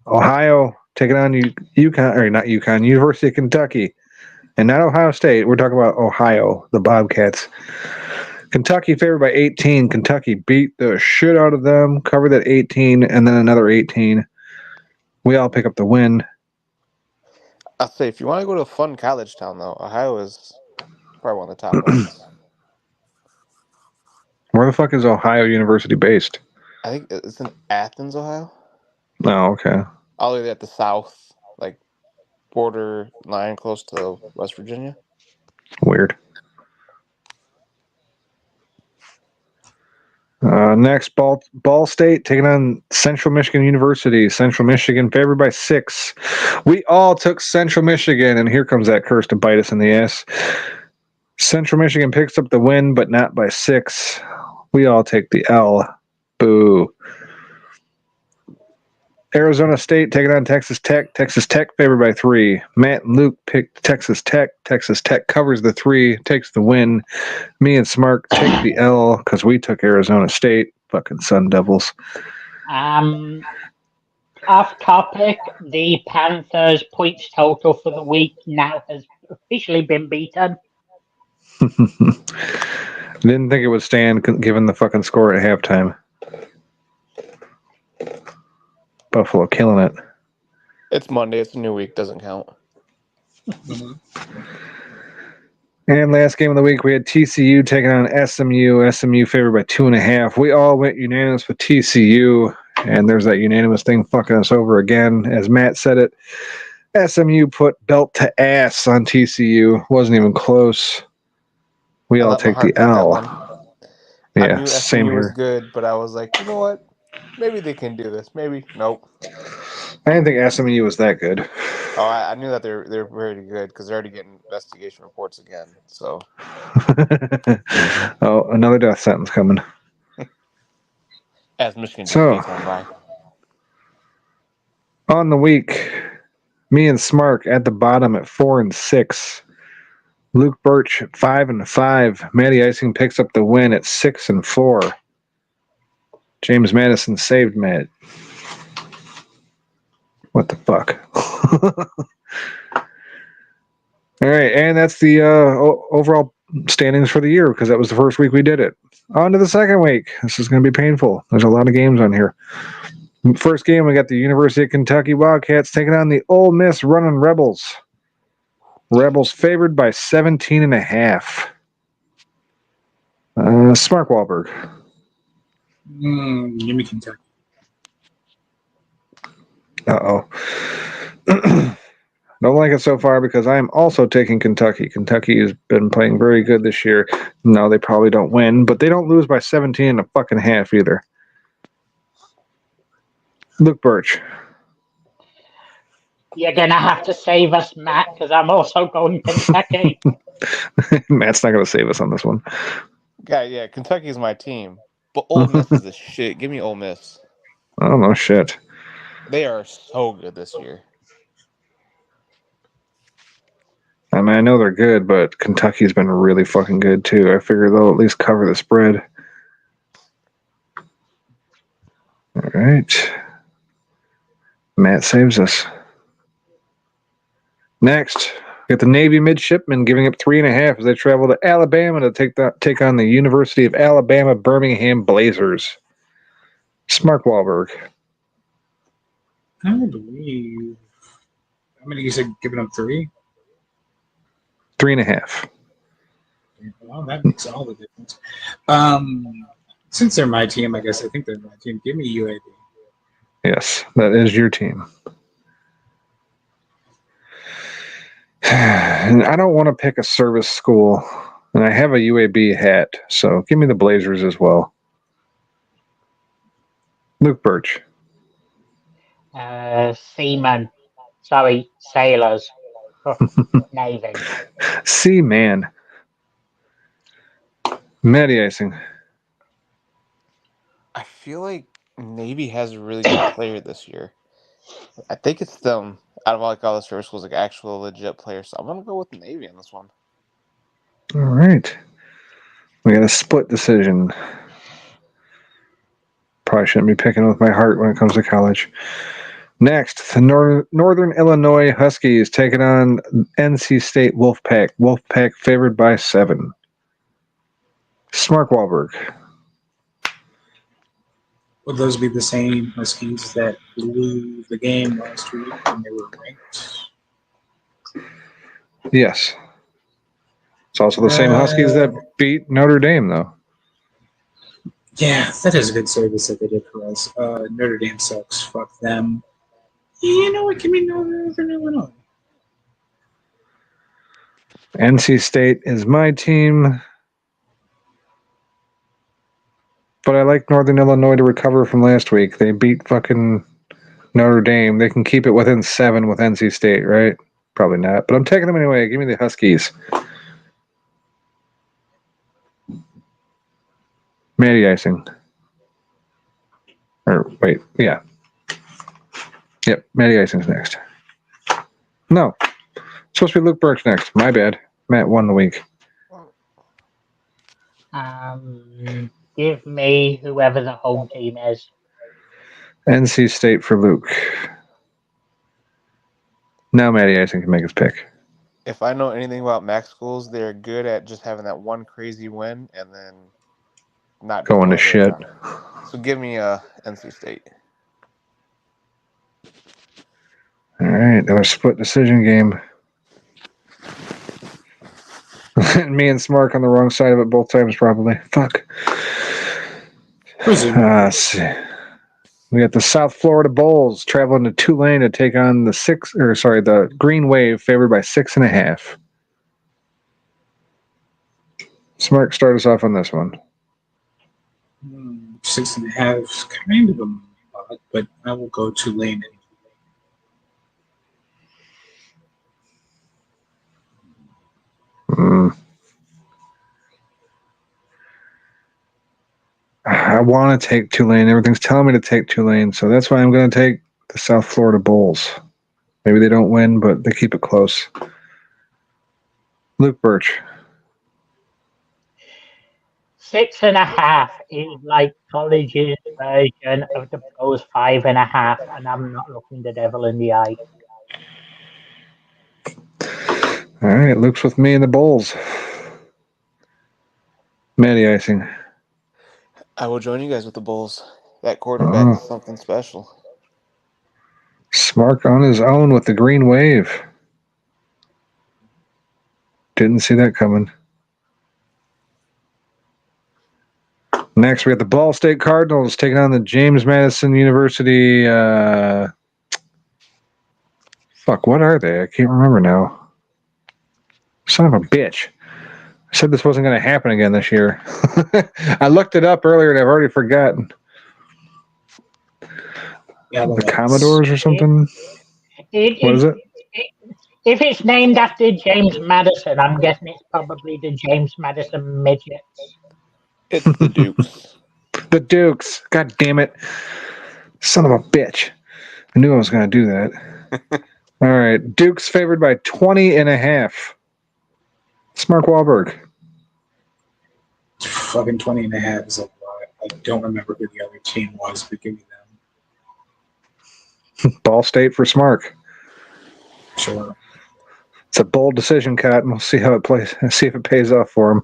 Ohio taking on University of Kentucky. And not Ohio State. We're talking about Ohio, the Bobcats. Kentucky favored by 18. Kentucky beat the shit out of them, covered that 18, and then another 18. We all pick up the win. I'll say, if you want to go to a fun college town, though, Ohio is probably one of the top ones. Where the fuck is Ohio University based? I think it's in Athens, Ohio. Oh, okay. All the way at the south, like border line close to West Virginia. Weird. Next, Ball State taking on Central Michigan University. Central Michigan favored by 6. We all took Central Michigan, and here comes that curse to bite us in the ass. Central Michigan picks up the win, but not by 6. We all take the L. Boo. Arizona State taking on Texas Tech. Texas Tech favored by 3. Matt and Luke picked Texas Tech. Texas Tech covers the 3, takes the win. Me and Smark take the L because we took Arizona State. Fucking Sun Devils. Off topic, the Panthers' points total for the week now has officially been beaten. Didn't think it would stand given the fucking score at halftime. Buffalo killing it. It's Monday. It's a new week. Doesn't count. And last game of the week, we had TCU taking on SMU. SMU favored by 2.5. We all went unanimous with TCU, and there's that unanimous thing fucking us over again. As Matt said it, SMU put belt to ass on TCU. Wasn't even close. We all take the L. I Yeah, knew same SMU was here. good, but I was like, you know what? maybe they can do this. Maybe nope. I didn't think SMU was that good. Oh, I knew that they're very good because they're already getting investigation reports again. So Oh, another death sentence coming. as Michigan So- days on by. On the week, me and Smark at the bottom at 4-6. Luke Birch at 5-5. Matty Icing picks up the win at 6-4. James Madison saved Matt. What the fuck? All right, and that's the overall standings for the year because that was the first week we did it. On to the second week. This is going to be painful. There's a lot of games on here. First game, we got the University of Kentucky Wildcats taking on the Ole Miss Running Rebels. Rebels favored by 17.5. Smart Wahlberg. Give me Kentucky. Uh-oh. Don't like it so far because I am also taking Kentucky. Kentucky has been playing very good this year. No, they probably don't win, but they don't lose by 17.5 either. Luke Birch. You're gonna have to save us, Matt, because I'm also going Kentucky. Matt's not going to save us on this one. Yeah, Kentucky's my team. But Ole Miss is the shit. Give me Ole Miss. Oh, no shit. They are so good this year. I mean, I know they're good, but Kentucky's been really fucking good too. I figure they'll at least cover the spread. All right. Matt saves us. Next, we got the Navy midshipmen giving up 3.5 as they travel to Alabama to take on the University of Alabama Birmingham Blazers. Smart Wahlberg. I believe. How many you said giving up 3? 3.5. Well, that makes all the difference. Since they're my team, I guess I think they're my team. Give me UAB. Yes, that is your team. And I don't want to pick a service school, and I have a UAB hat, so give me the Blazers as well. Luke Birch. Seamen. Sorry, sailors. Navy. C-Man. Matty Icing. I feel like Navy has a really good player this year. I think it's them out of all the service schools, like actual legit players. So I'm gonna go with the Navy on this one. All right. We got a split decision. Probably shouldn't be picking with my heart when it comes to college. Next, the Northern Illinois Huskies taking on NC State Wolfpack. Wolfpack favored by 7. Smart Wahlberg. Would those be the same Huskies that blew the game last week when they were ranked? Yes. It's also the same Huskies that beat Notre Dame, though. Yeah, that is a good service that they did for us. Notre Dame sucks. Fuck them. You know what? Give me Northern Illinois. NC State is my team. But I like Northern Illinois to recover from last week. They beat fucking Notre Dame. They can keep it within 7 with NC State, right? Probably not. But I'm taking them anyway. Give me the Huskies. Matty Icing. Or wait, yeah. Yep, Matty Icing's next. No. It's supposed to be Luke Birch next. My bad. Matt won the week. Give me whoever the home team is. NC State for Luke. Now Matty Icing can make his pick. If I know anything about MAC schools, they're good at just having that one crazy win and then not going to shit. So give me NC State. All right, another split decision game. Me and Smark on the wrong side of it both times, probably. Fuck. Let's see. We got the South Florida Bulls traveling to Tulane to take on the Green Wave, favored by 6.5. Smark, start us off on this one. 6.5 is kind of a lot, but I will go Tulane. I want to take Tulane. Everything's telling me to take Tulane, so that's why I'm going to take the South Florida Bulls. Maybe they don't win, but they keep it close. Luke Birch. 6.5 is like college's version of the pros 5.5, and I'm not looking the devil in the eye. All right, Luke's with me in the Bulls. Matty Icing. I will join you guys with the Bulls. That quarterback is something special. Smart on his own with the green wave. Didn't see that coming. Next, we got the Ball State Cardinals taking on the James Madison University. Fuck, what are they? I can't remember now. Son of a bitch. I said this wasn't going to happen again this year. I looked it up earlier and I've already forgotten. The Commodores or something? What is it? If it's named after James Madison, I'm guessing it's probably the James Madison Midgets. It's the Dukes. The Dukes. God damn it. Son of a bitch. I knew I was going to do that. All right. Dukes favored by 20.5. Mark Wahlberg. Fucking 20.5 is a lot. I don't remember who the other team was, but give me them. Ball State for Smark. Sure. It's a bold decision, Cat, and we'll see how it plays. See if it pays off for him.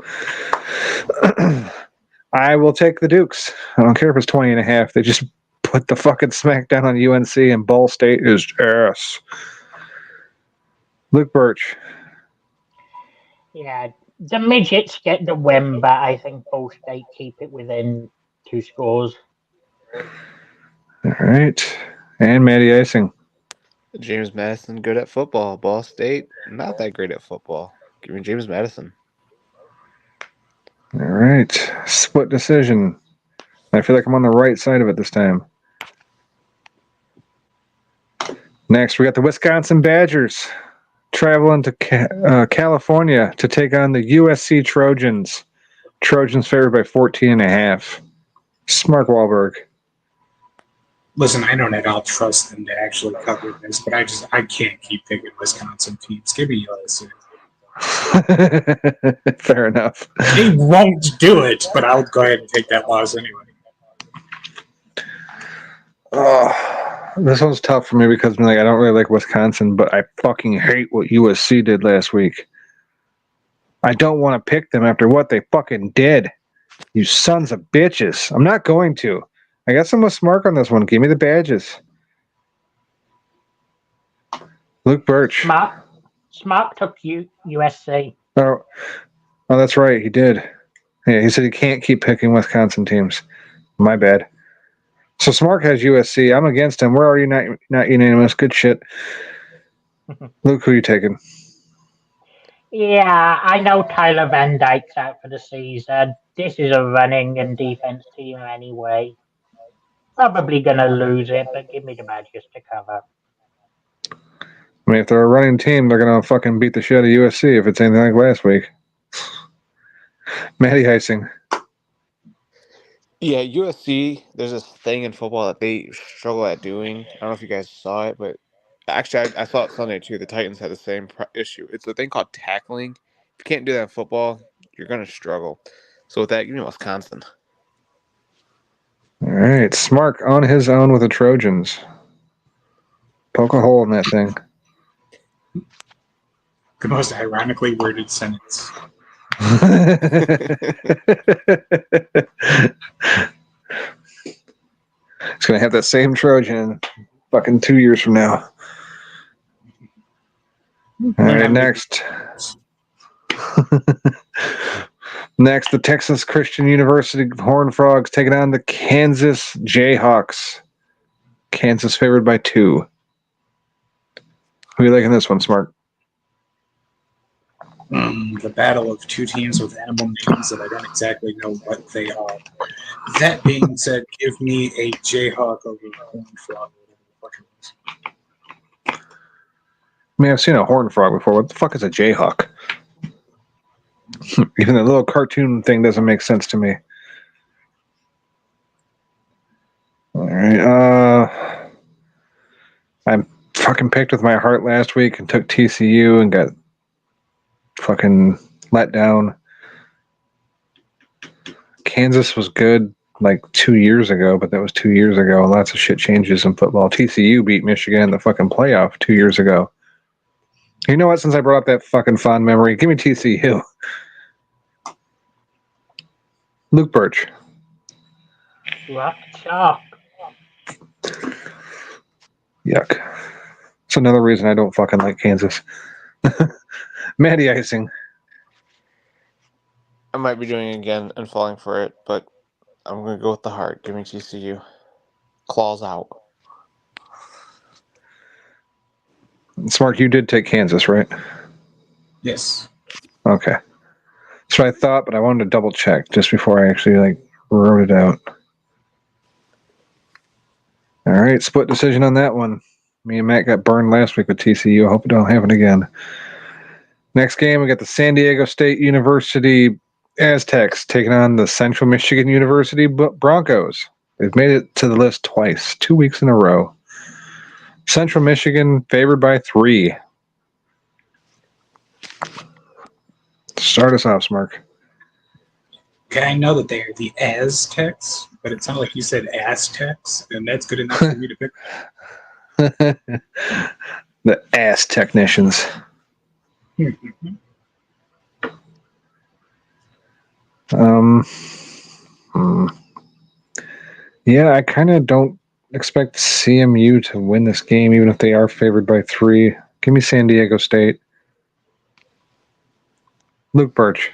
I will take the Dukes. I don't care if it's 20.5. They just put the fucking smackdown on UNC, and Ball State is ass. Luke Birch. Yeah, the Midgets get the win, but I think Ball State keep it within 2 scores. All right. And Matty Icing. James Madison, good at football. Ball State, not that great at football. Give me James Madison. All right. Split decision. I feel like I'm on the right side of it this time. Next, we got the Wisconsin Badgers traveling to California to take on the USC Trojans. Trojans favored by 14.5. Mark Wahlberg. Listen, I don't at all trust them to actually cover this, but I can't keep picking Wisconsin teams. Give me USC. Fair enough. They won't do it, but I'll go ahead and take that loss anyway. This one's tough for me because I don't really like Wisconsin, but I fucking hate what USC did last week. I don't want to pick them after what they fucking did. You sons of bitches. I'm not going to. I got some Smark on this one. Give me the badges. Luke Birch. Smart took USC. Oh, that's right. He did. Yeah, he said he can't keep picking Wisconsin teams. My bad. So Smart has USC. I'm against him. We're already not unanimous. Good shit. Luke, who are you taking? Yeah, I know Tyler Van Dyke's out for the season. This is a running and defense team anyway. Probably going to lose it, but give me the Badgers to cover. I mean, if they're a running team, they're going to fucking beat the shit out of USC if it's anything like last week. Matty Icing. Yeah, USC, there's this thing in football that they struggle at doing. I don't know if you guys saw it, but actually, I saw it Sunday too. The Titans had the same issue. It's a thing called tackling. If you can't do that in football, you're going to struggle. So with that, give me Wisconsin. All right. Smark on his own with the Trojans. Poke a hole in that thing. The most ironically worded sentence. It's going to have that same Trojan fucking 2 years from now. All right, next. Next, the Texas Christian University Horned Frogs taking on the Kansas Jayhawks. Kansas favored by 2. Who are you liking this one, Smart? The battle of two teams with animal names that I don't exactly know what they are. That being said, give me a Jayhawk over a Horned Frog. I mean, I've seen a horned frog before. What the fuck is a jayhawk? Even the little cartoon thing doesn't make sense to me. All right. I fucking picked with my heart last week and took TCU and got fucking let down. Kansas was good like 2 years ago, but that was 2 years ago. Lots of shit changes in football. TCU beat Michigan in the fucking playoff 2 years ago. You know what? Since I brought up that fucking fond memory, give me TCU. Luke Birch. Rock chalk. Yuck. It's another reason I don't fucking like Kansas. Matty icing. I might be doing it again and falling for it, but I'm going to go with the heart. Give me TCU. Claws out. Smart, you did take Kansas, right? Yes. Okay. That's what I thought, but I wanted to double check just before I actually wrote it out. All right, split decision on that one. Me and Matt got burned last week with TCU. I hope it don't happen again. Next game, we got the San Diego State University Aztecs taking on the Central Michigan University Broncos. They've made it to the list twice, 2 weeks in a row. Central Michigan favored by 3. Start us off, Smark. Okay, I know that they are the Aztecs, but it sounded like you said Aztecs, and that's good enough for me to pick. The ass technicians. Yeah, I kind of don't expect CMU to win this game, even if they are favored by 3. Give me San Diego State. Luke Birch.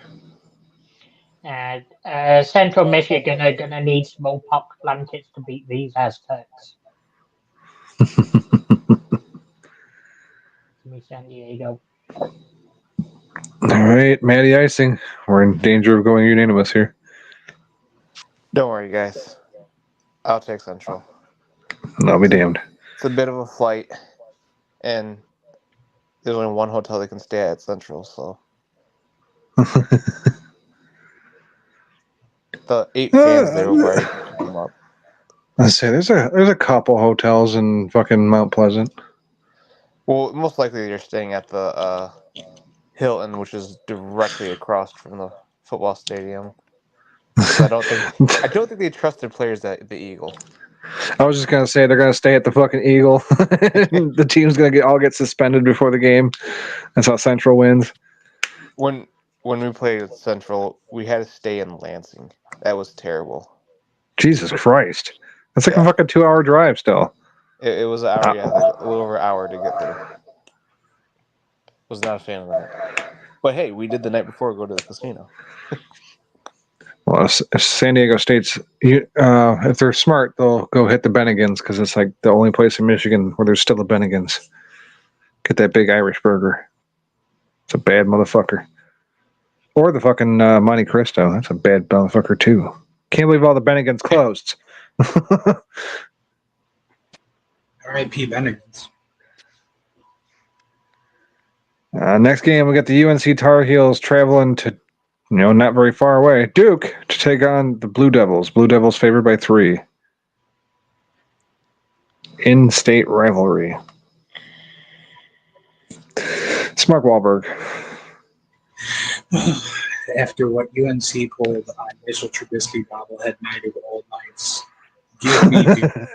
Central Michigan are going to need smallpox blankets to beat these Aztecs. Give me San Diego. All right, Matty icing. We're in danger of going unanimous here. Don't worry, guys. I'll take Central. I'll be damned. It's a bit of a flight, and there's only one hotel they can stay at Central, so. The 8 fans there will probably pick them up. Let's say there's a couple hotels in fucking Mount Pleasant. Well, most likely you're staying at the Hilton, which is directly across from the football stadium. I don't think they trust their players at the Eagle. I was just gonna say they're gonna stay at the fucking Eagle. The team's gonna get suspended before the game. That's how Central wins. When we played at Central, we had to stay in Lansing. That was terrible. Jesus Christ, that's like a fucking 2-hour drive still. It was an hour, a little over an hour to get there. Was not a fan of that. But hey, we did the night before go to the casino. Well, if San Diego State's, if they're smart, they'll go hit the Bennigans because it's like the only place in Michigan where there's still a Bennigans. Get that big Irish burger. It's a bad motherfucker. Or the fucking Monte Cristo. That's a bad motherfucker too. Can't believe all the Bennigans closed. R.I.P. Bennigans. Next game, we got the UNC Tar Heels traveling to, not very far away, Duke, to take on the Blue Devils. Blue Devils favored by 3. In-state rivalry. Smart Wahlberg. After what UNC pulled on Mitchell Trubisky bobblehead night of all nights, give me Duke.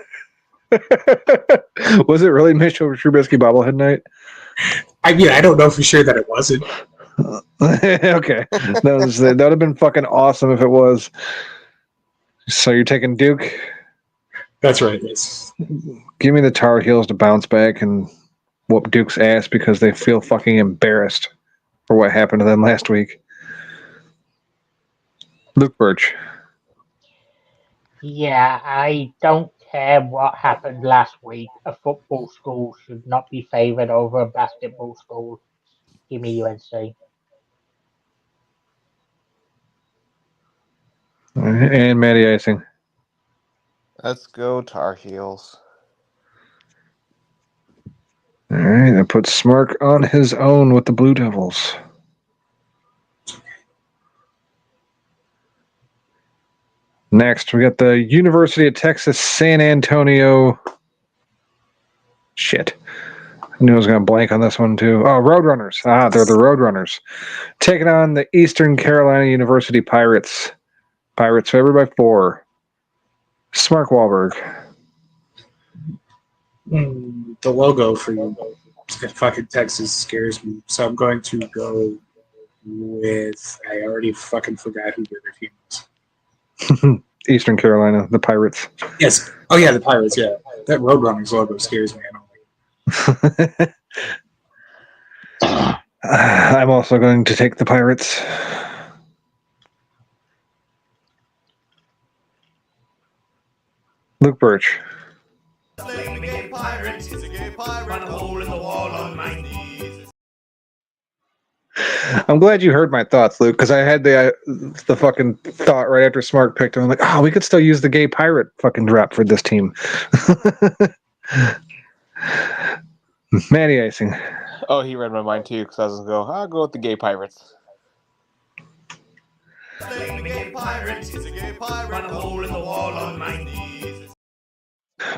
Was it really Mitchell Trubisky bobblehead night? I don't know for sure that it wasn't. Okay. That would have been fucking awesome if it was. So you're taking Duke? That's right, yes. Give me the Tar Heels to bounce back and whoop Duke's ass because they feel fucking embarrassed for what happened to them last week. Luke Birch. Yeah, I don't care what happened last week. A football school should not be favoured over a basketball school. Give me UNC. And Matty Icing. Let's go Tar Heels. All right, that puts Smark on his own with the Blue Devils. Next, we got the University of Texas San Antonio. Shit. I knew I was going to blank on this one, too. Oh, Roadrunners. They're the Roadrunners. Taking on the Eastern Carolina University Pirates. Pirates favored by 4. Smark Wahlberg. The logo for fucking Texas scares me, so I'm going to go with. I already fucking forgot who the other team was. Eastern Carolina, the Pirates. Yes. Oh yeah, the Pirates. Yeah, that Roadrunners logo scares me. I don't like it. I'm also going to take the Pirates. Luke Birch. I'm glad you heard my thoughts, Luke, because I had the fucking thought right after Smart picked him. I'm like, oh, we could still use the gay pirate fucking drop for this team. Matty Icing. Oh, he read my mind too, because I was going to go, I'll go with the gay Pirates.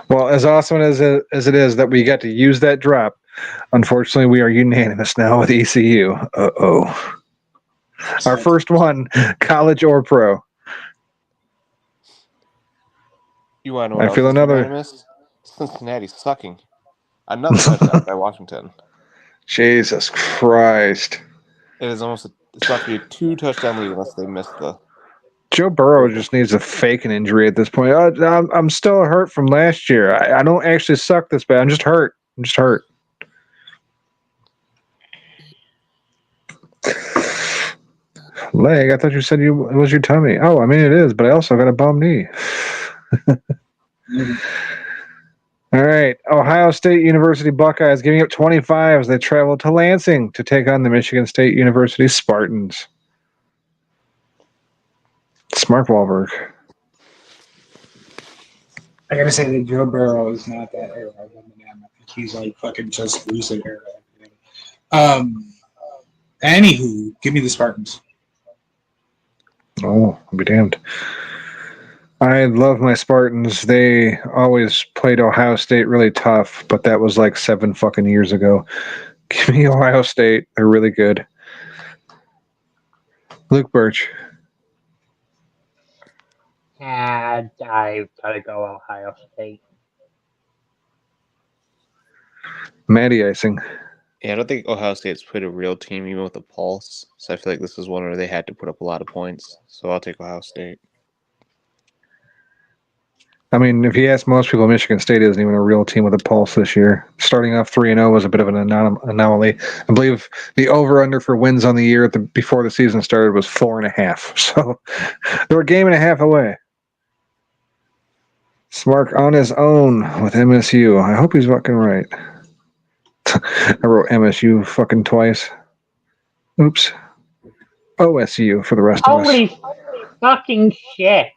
Well, as awesome as it is that we got to use that drop, unfortunately, we are unanimous now with ECU. Uh-oh. Our first one, college or pro. You want to know what I feel else is another. unanimous? Cincinnati sucking. Another touchdown by Washington. Jesus Christ. It is almost it's about to be a 2-touchdown lead unless they miss the. Joe Burrow just needs to fake an injury at this point. I'm still hurt from last year. I don't actually suck this bad. I'm just hurt. Leg, I thought you said it was your tummy. Oh, I mean it is, but I also got a bum knee. All right. Ohio State University Buckeyes giving up 25 as they travel to Lansing to take on the Michigan State University Spartans. Smart Wahlberg. I gotta say that Joe Burrow is not that era of Eminem. I think he's like fucking just recent era. Anywho, give me the Spartans. Oh, I'll be damned. I love my Spartans. They always played Ohio State really tough, but that was like 7 fucking years ago. Give me Ohio State. They're really good. Luke Birch. And I've got to go Ohio State. Matty Icing. Yeah, I don't think Ohio State's played a real team even with a pulse. So I feel like this is one where they had to put up a lot of points. So I'll take Ohio State. I mean, if you ask most people, Michigan State isn't even a real team with a pulse this year. Starting off 3-0 was a bit of an anomaly. I believe the over/under for wins on the year before the season started was 4.5. So they were a game and a half away. Smark on his own with MSU. I hope he's fucking right. I wrote MSU fucking twice. Oops. OSU for the rest of us. Holy fucking shit.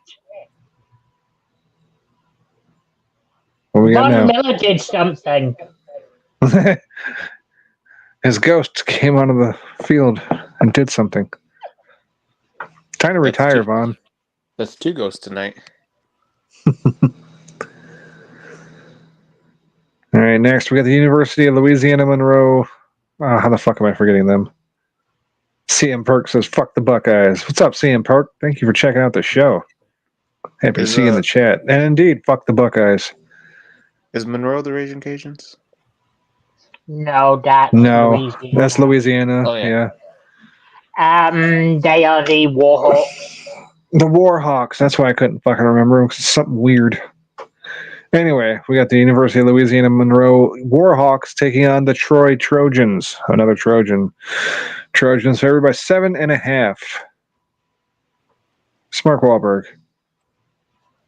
What we got Von now? Miller did something. His ghost came onto the field and did something. Time to retire, Vaughn. That's 2 ghosts tonight. All right, next we got the University of Louisiana Monroe. Oh, how the fuck am I forgetting them? CM Perk says, fuck the Buckeyes. What's up, CM Perk? Thank you for checking out the show. Happy to see you in the chat. And indeed, fuck the Buckeyes. Is Monroe the Raging Cajuns? No, that's Louisiana. That's Louisiana. Oh, yeah. They are the Warhawks. The Warhawks. That's why I couldn't fucking remember them, because it's something weird. Anyway, we got the University of Louisiana Monroe Warhawks taking on the Troy Trojans. Another Trojan. Trojans favored by 7.5. Smart Wahlberg.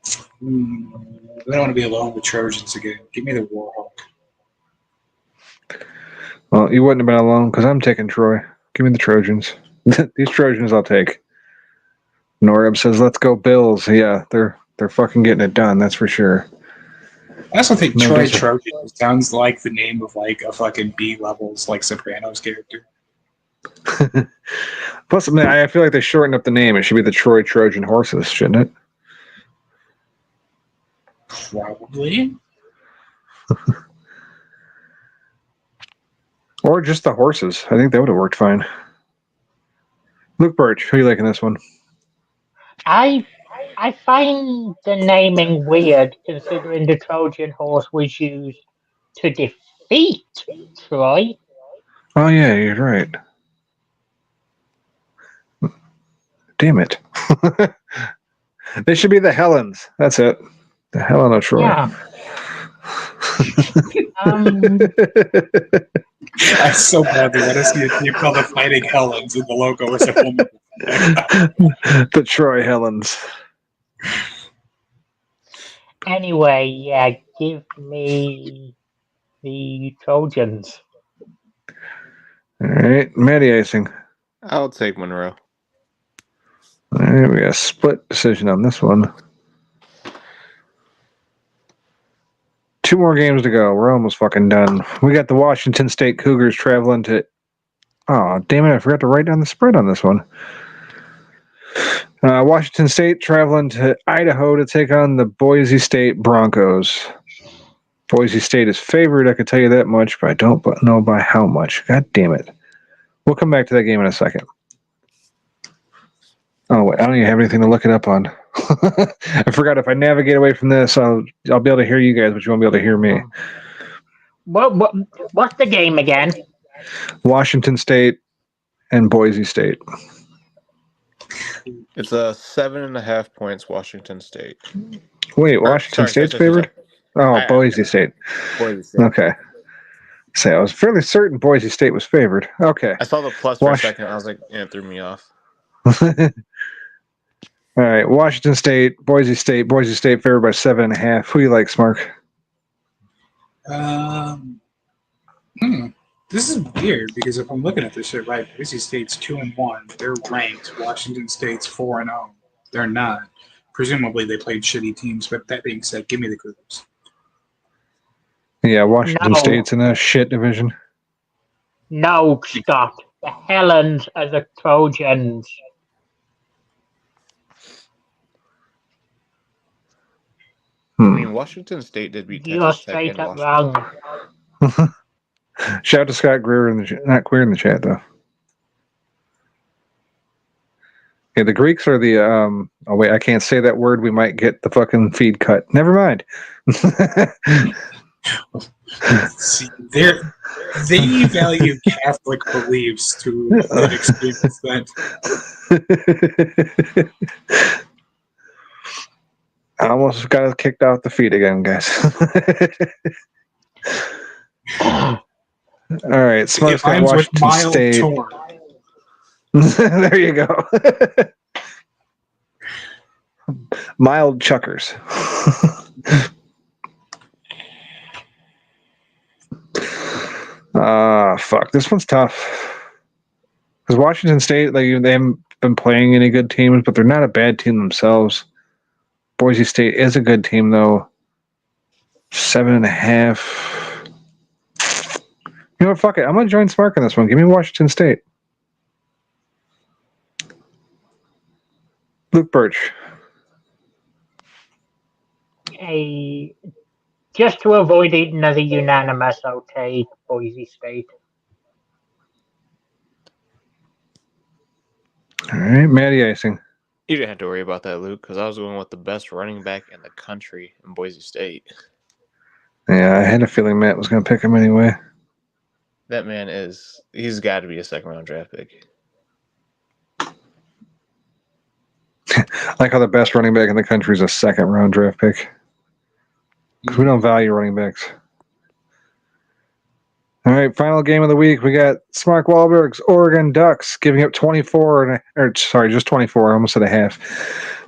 I don't want to be alone with Trojans again. Give me the Warhawk. Well, you wouldn't have been alone because I'm taking Troy. Give me the Trojans. These Trojans I'll take. Norab says, "Let's go Bills." Yeah, they're fucking getting it done. That's for sure. I also think No, Troy those are- Trojan sounds like the name of like a fucking B levels like Sopranos character. Plus, I feel like they shortened up the name. It should be the Troy Trojan Horses, shouldn't it? Probably. Or just the horses. I think that would have worked fine. Luke Birch, who are you liking this one? I find the naming weird, considering the Trojan horse was used to defeat Troy. Oh yeah, you're right. Damn it. They should be the Helens. That's it. The Helen of Troy. Yeah. I so badly want to see a team called the Fighting Helens and the logo is a woman. The Troy Helens. Anyway, yeah, give me the Trojans. All right, Matty Icing. I'll take Monroe. All right, we got a split decision on this one. 2 more games to go. We're almost fucking done. We got the Washington State Cougars traveling to... Oh, damn it. I forgot to write down the spread on this one. Washington State traveling to Idaho to take on the Boise State Broncos. Boise State is favored, I can tell you that much, but I don't know by how much. God damn it. We'll come back to that game in a second. Oh, wait, I don't even have anything to look it up on. I forgot if I navigate away from this, I'll be able to hear you guys, but you won't be able to hear me. What's the game again? Washington State and Boise State. It's a 7.5 points. Washington State. Wait, Washington State's favored? Oh, Boise State. Boise State. Okay. So I was fairly certain Boise State was favored. Okay. I saw the plus for a second. I was like, it threw me off. All right, Washington State, Boise State favored by 7.5. Who you like, Smark? This is weird because if I'm looking at this shit right, Boise State's 2-1. They're ranked. Washington State's 4-0. They're not. Presumably they played shitty teams, but that being said, give me the Cougars. Yeah, Washington No. State's in a shit division. No, Scott. The Helens are the Trojans. I mean, Washington State did beat You're Texas Tech straight in up Washington. wrong. Shout out to Scott Greer not Queer in the chat though. Yeah, the Greeks are the oh wait, I can't say that word. We might get the fucking feed cut. Never mind. See, they value Catholic beliefs to an extreme extent. I almost got us kicked off the feed again, guys. All right, Smart's got Washington State. There you go. Mild chuckers. Fuck. This one's tough. Because Washington State, they haven't been playing any good teams, but they're not a bad team themselves. Boise State is a good team, though. 7.5. You know what? Fuck it. I'm going to join Smark on this one. Give me Washington State. Luke Birch. Just to avoid another unanimous, I'll take Boise State. All right, Matty Icing. You didn't have to worry about that, Luke, because I was going with the best running back in the country in Boise State. Yeah, I had a feeling Matt was going to pick him anyway. That man he's got to be a second-round draft pick. Like how the best running back in the country is a second-round draft pick. Because we don't value running backs. All right, final game of the week. We got Smark Wahlberg's Oregon Ducks giving up 24, just 24. I almost said a half.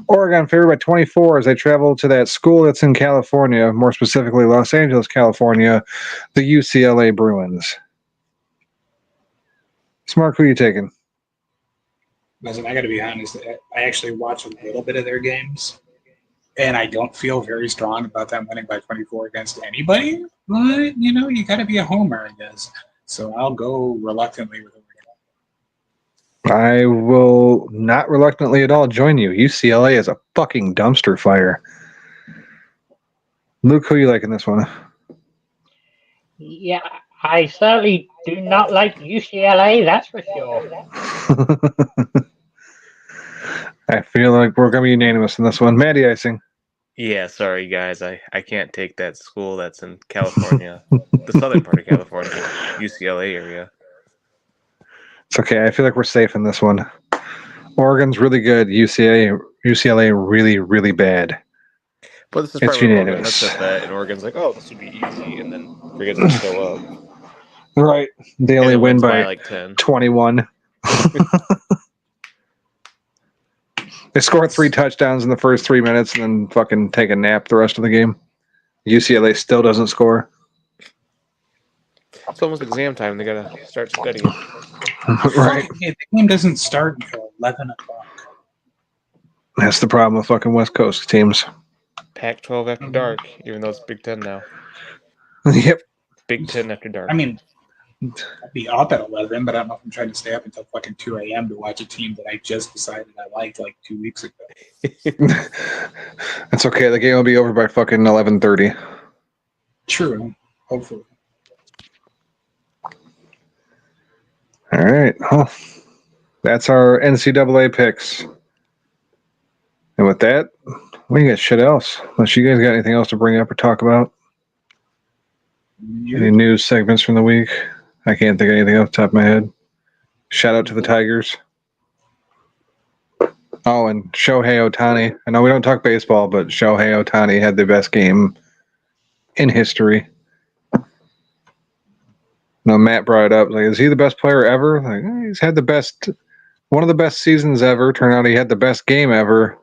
Oregon favored by 24 as they travel to that school that's in California, more specifically Los Angeles, California, the UCLA Bruins. Smark, who are you taking? Listen, I got to be honest. I actually watch a little bit of their games, and I don't feel very strong about them winning by 24 against anybody. But you got to be a homer, I guess. So I'll go reluctantly with Oregon. I will not reluctantly at all join you. UCLA is a fucking dumpster fire. Luke, who you like in this one? Yeah, I certainly do not like UCLA, that's for sure. I feel like we're going to be unanimous in this one. Maddie Icing. Yeah, sorry guys, I can't take that school that's in California, the southern part of California, UCLA area. It's okay. I feel like we're safe in this one. Oregon's really good. UCLA really, really bad. But this is It's probably where Oregon unanimous. looks at that, and Oregon's like, "Oh, this would be easy," and then forgets to show up. Right. They And only it win wins by like 10. 21. They score 3 touchdowns in the first 3 minutes and then fucking take a nap the rest of the game. UCLA still doesn't score. It's almost exam time. They gotta start studying. Right. The game doesn't start until 11 o'clock. That's the problem with fucking West Coast teams. Pac-12 after dark, even though it's Big Ten now. Yep. Big Ten after dark. I mean, I'd be up at 11, but I don't know if I'm trying to stay up until fucking 2 a.m. to watch a team that I just decided I liked like 2 weeks ago. It's okay. The game will be over by fucking 11:30. True. Hopefully. All right. Well, that's our NCAA picks. And with that, we got shit else. Unless you guys got anything else to bring up or talk about. Any news segments from the week? I can't think of anything off the top of my head. Shout out to the Tigers. Oh, and Shohei Ohtani. I know we don't talk baseball, but Shohei Ohtani had the best game in history. No, Matt brought it up. Like, is he the best player ever? Like, he's had one of the best seasons ever. Turned out he had the best game ever.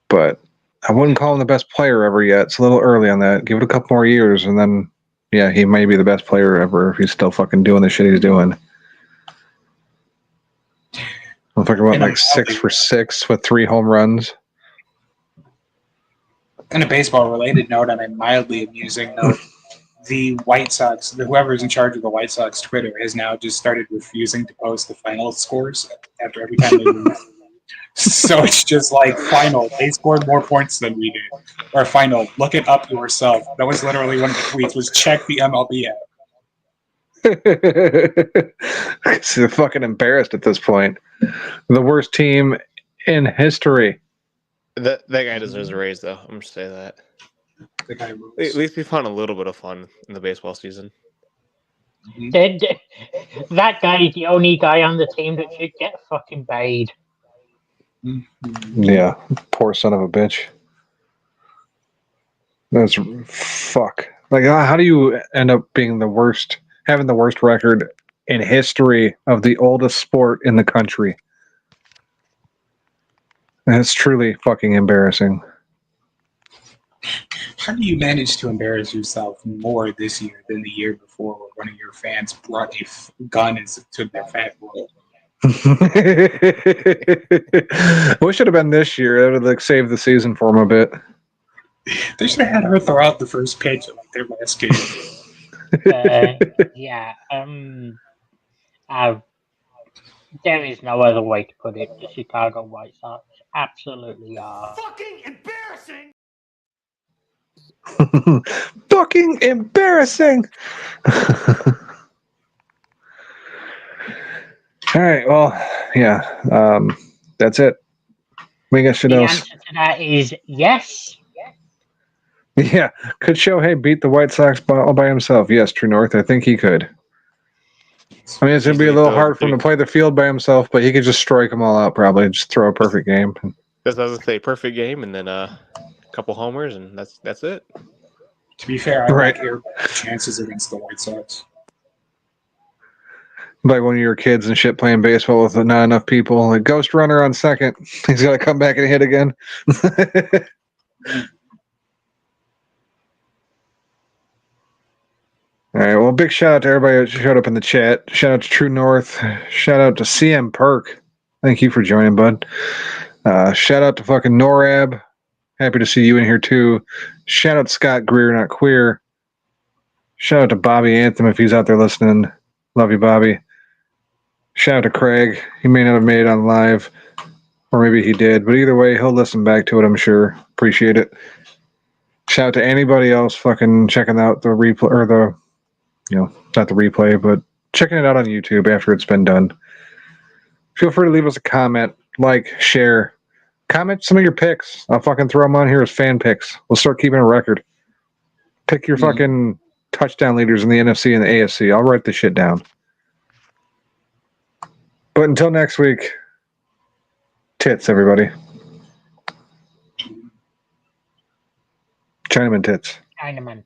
But I wouldn't call him the best player ever yet. It's a little early on that. Give it a couple more years, and then, yeah, he may be the best player ever if he's still fucking doing the shit he's doing. I'm talking about like 6 for 6 with 3 home runs. On a baseball-related note, on a mildly amusing note, the White Sox, whoever's in charge of the White Sox Twitter, has now just started refusing to post the final scores after every time they lose. So it's just like, final, they scored more points than we did. Or final, look it up yourself. That was literally one of the tweets, was check the MLB app. It's fucking embarrassed at this point. The worst team in history. That guy deserves a raise, though. I'm just saying that. The guy rules. At least we found a little bit of fun in the baseball season. That guy is the only guy on the team that should get fucking paid. Yeah, poor son of a bitch. That's fuck. Like, how do you end up being the worst, having the worst record in history of the oldest sport in the country? That's truly fucking embarrassing. How do you manage to embarrass yourself more this year than the year before, where one of your fans brought a gun and took their fat boy? What should have been this year? That would like save the season for him a bit. They should have had her throw out the first pitch of like their last game. Yeah. There is no other way to put it. The Chicago White Sox absolutely are. Fucking embarrassing! Fucking embarrassing. All right. Well, yeah. That's it. We got shit The else. answer to that is yes. Yeah. Could Shohei beat the White Sox all by himself? Yes, True North. I think he could. I mean, it's going to be a little hard for him to play the field by himself, but he could just strike them all out probably. Just throw a perfect game. That's what I was going to say. Perfect game, and then a couple homers, and that's it. To be fair, I like your chances against the White Sox. Like one of your kids and shit playing baseball with not enough people. Like ghost runner on second. He's got to come back and hit again. All right. Well, big shout out to everybody that showed up in the chat. Shout out to True North. Shout out to CM Perk. Thank you for joining, bud. Shout out to fucking Norab. Happy to see you in here too. Shout out to Scott Greer, not queer. Shout out to Bobby Anthem if he's out there listening. Love you, Bobby. Shout out to Craig. He may not have made it on live, or maybe he did, but either way, he'll listen back to it, I'm sure. Appreciate it. Shout out to anybody else fucking checking out the replay, or the, not the replay, but checking it out on YouTube after it's been done. Feel free to leave us a comment, like, share. Comment some of your picks. I'll fucking throw them on here as fan picks. We'll start keeping a record. Pick your fucking touchdown leaders in the NFC and the AFC. I'll write this shit down. But until next week, tits, everybody. Chinaman tits. Chinaman.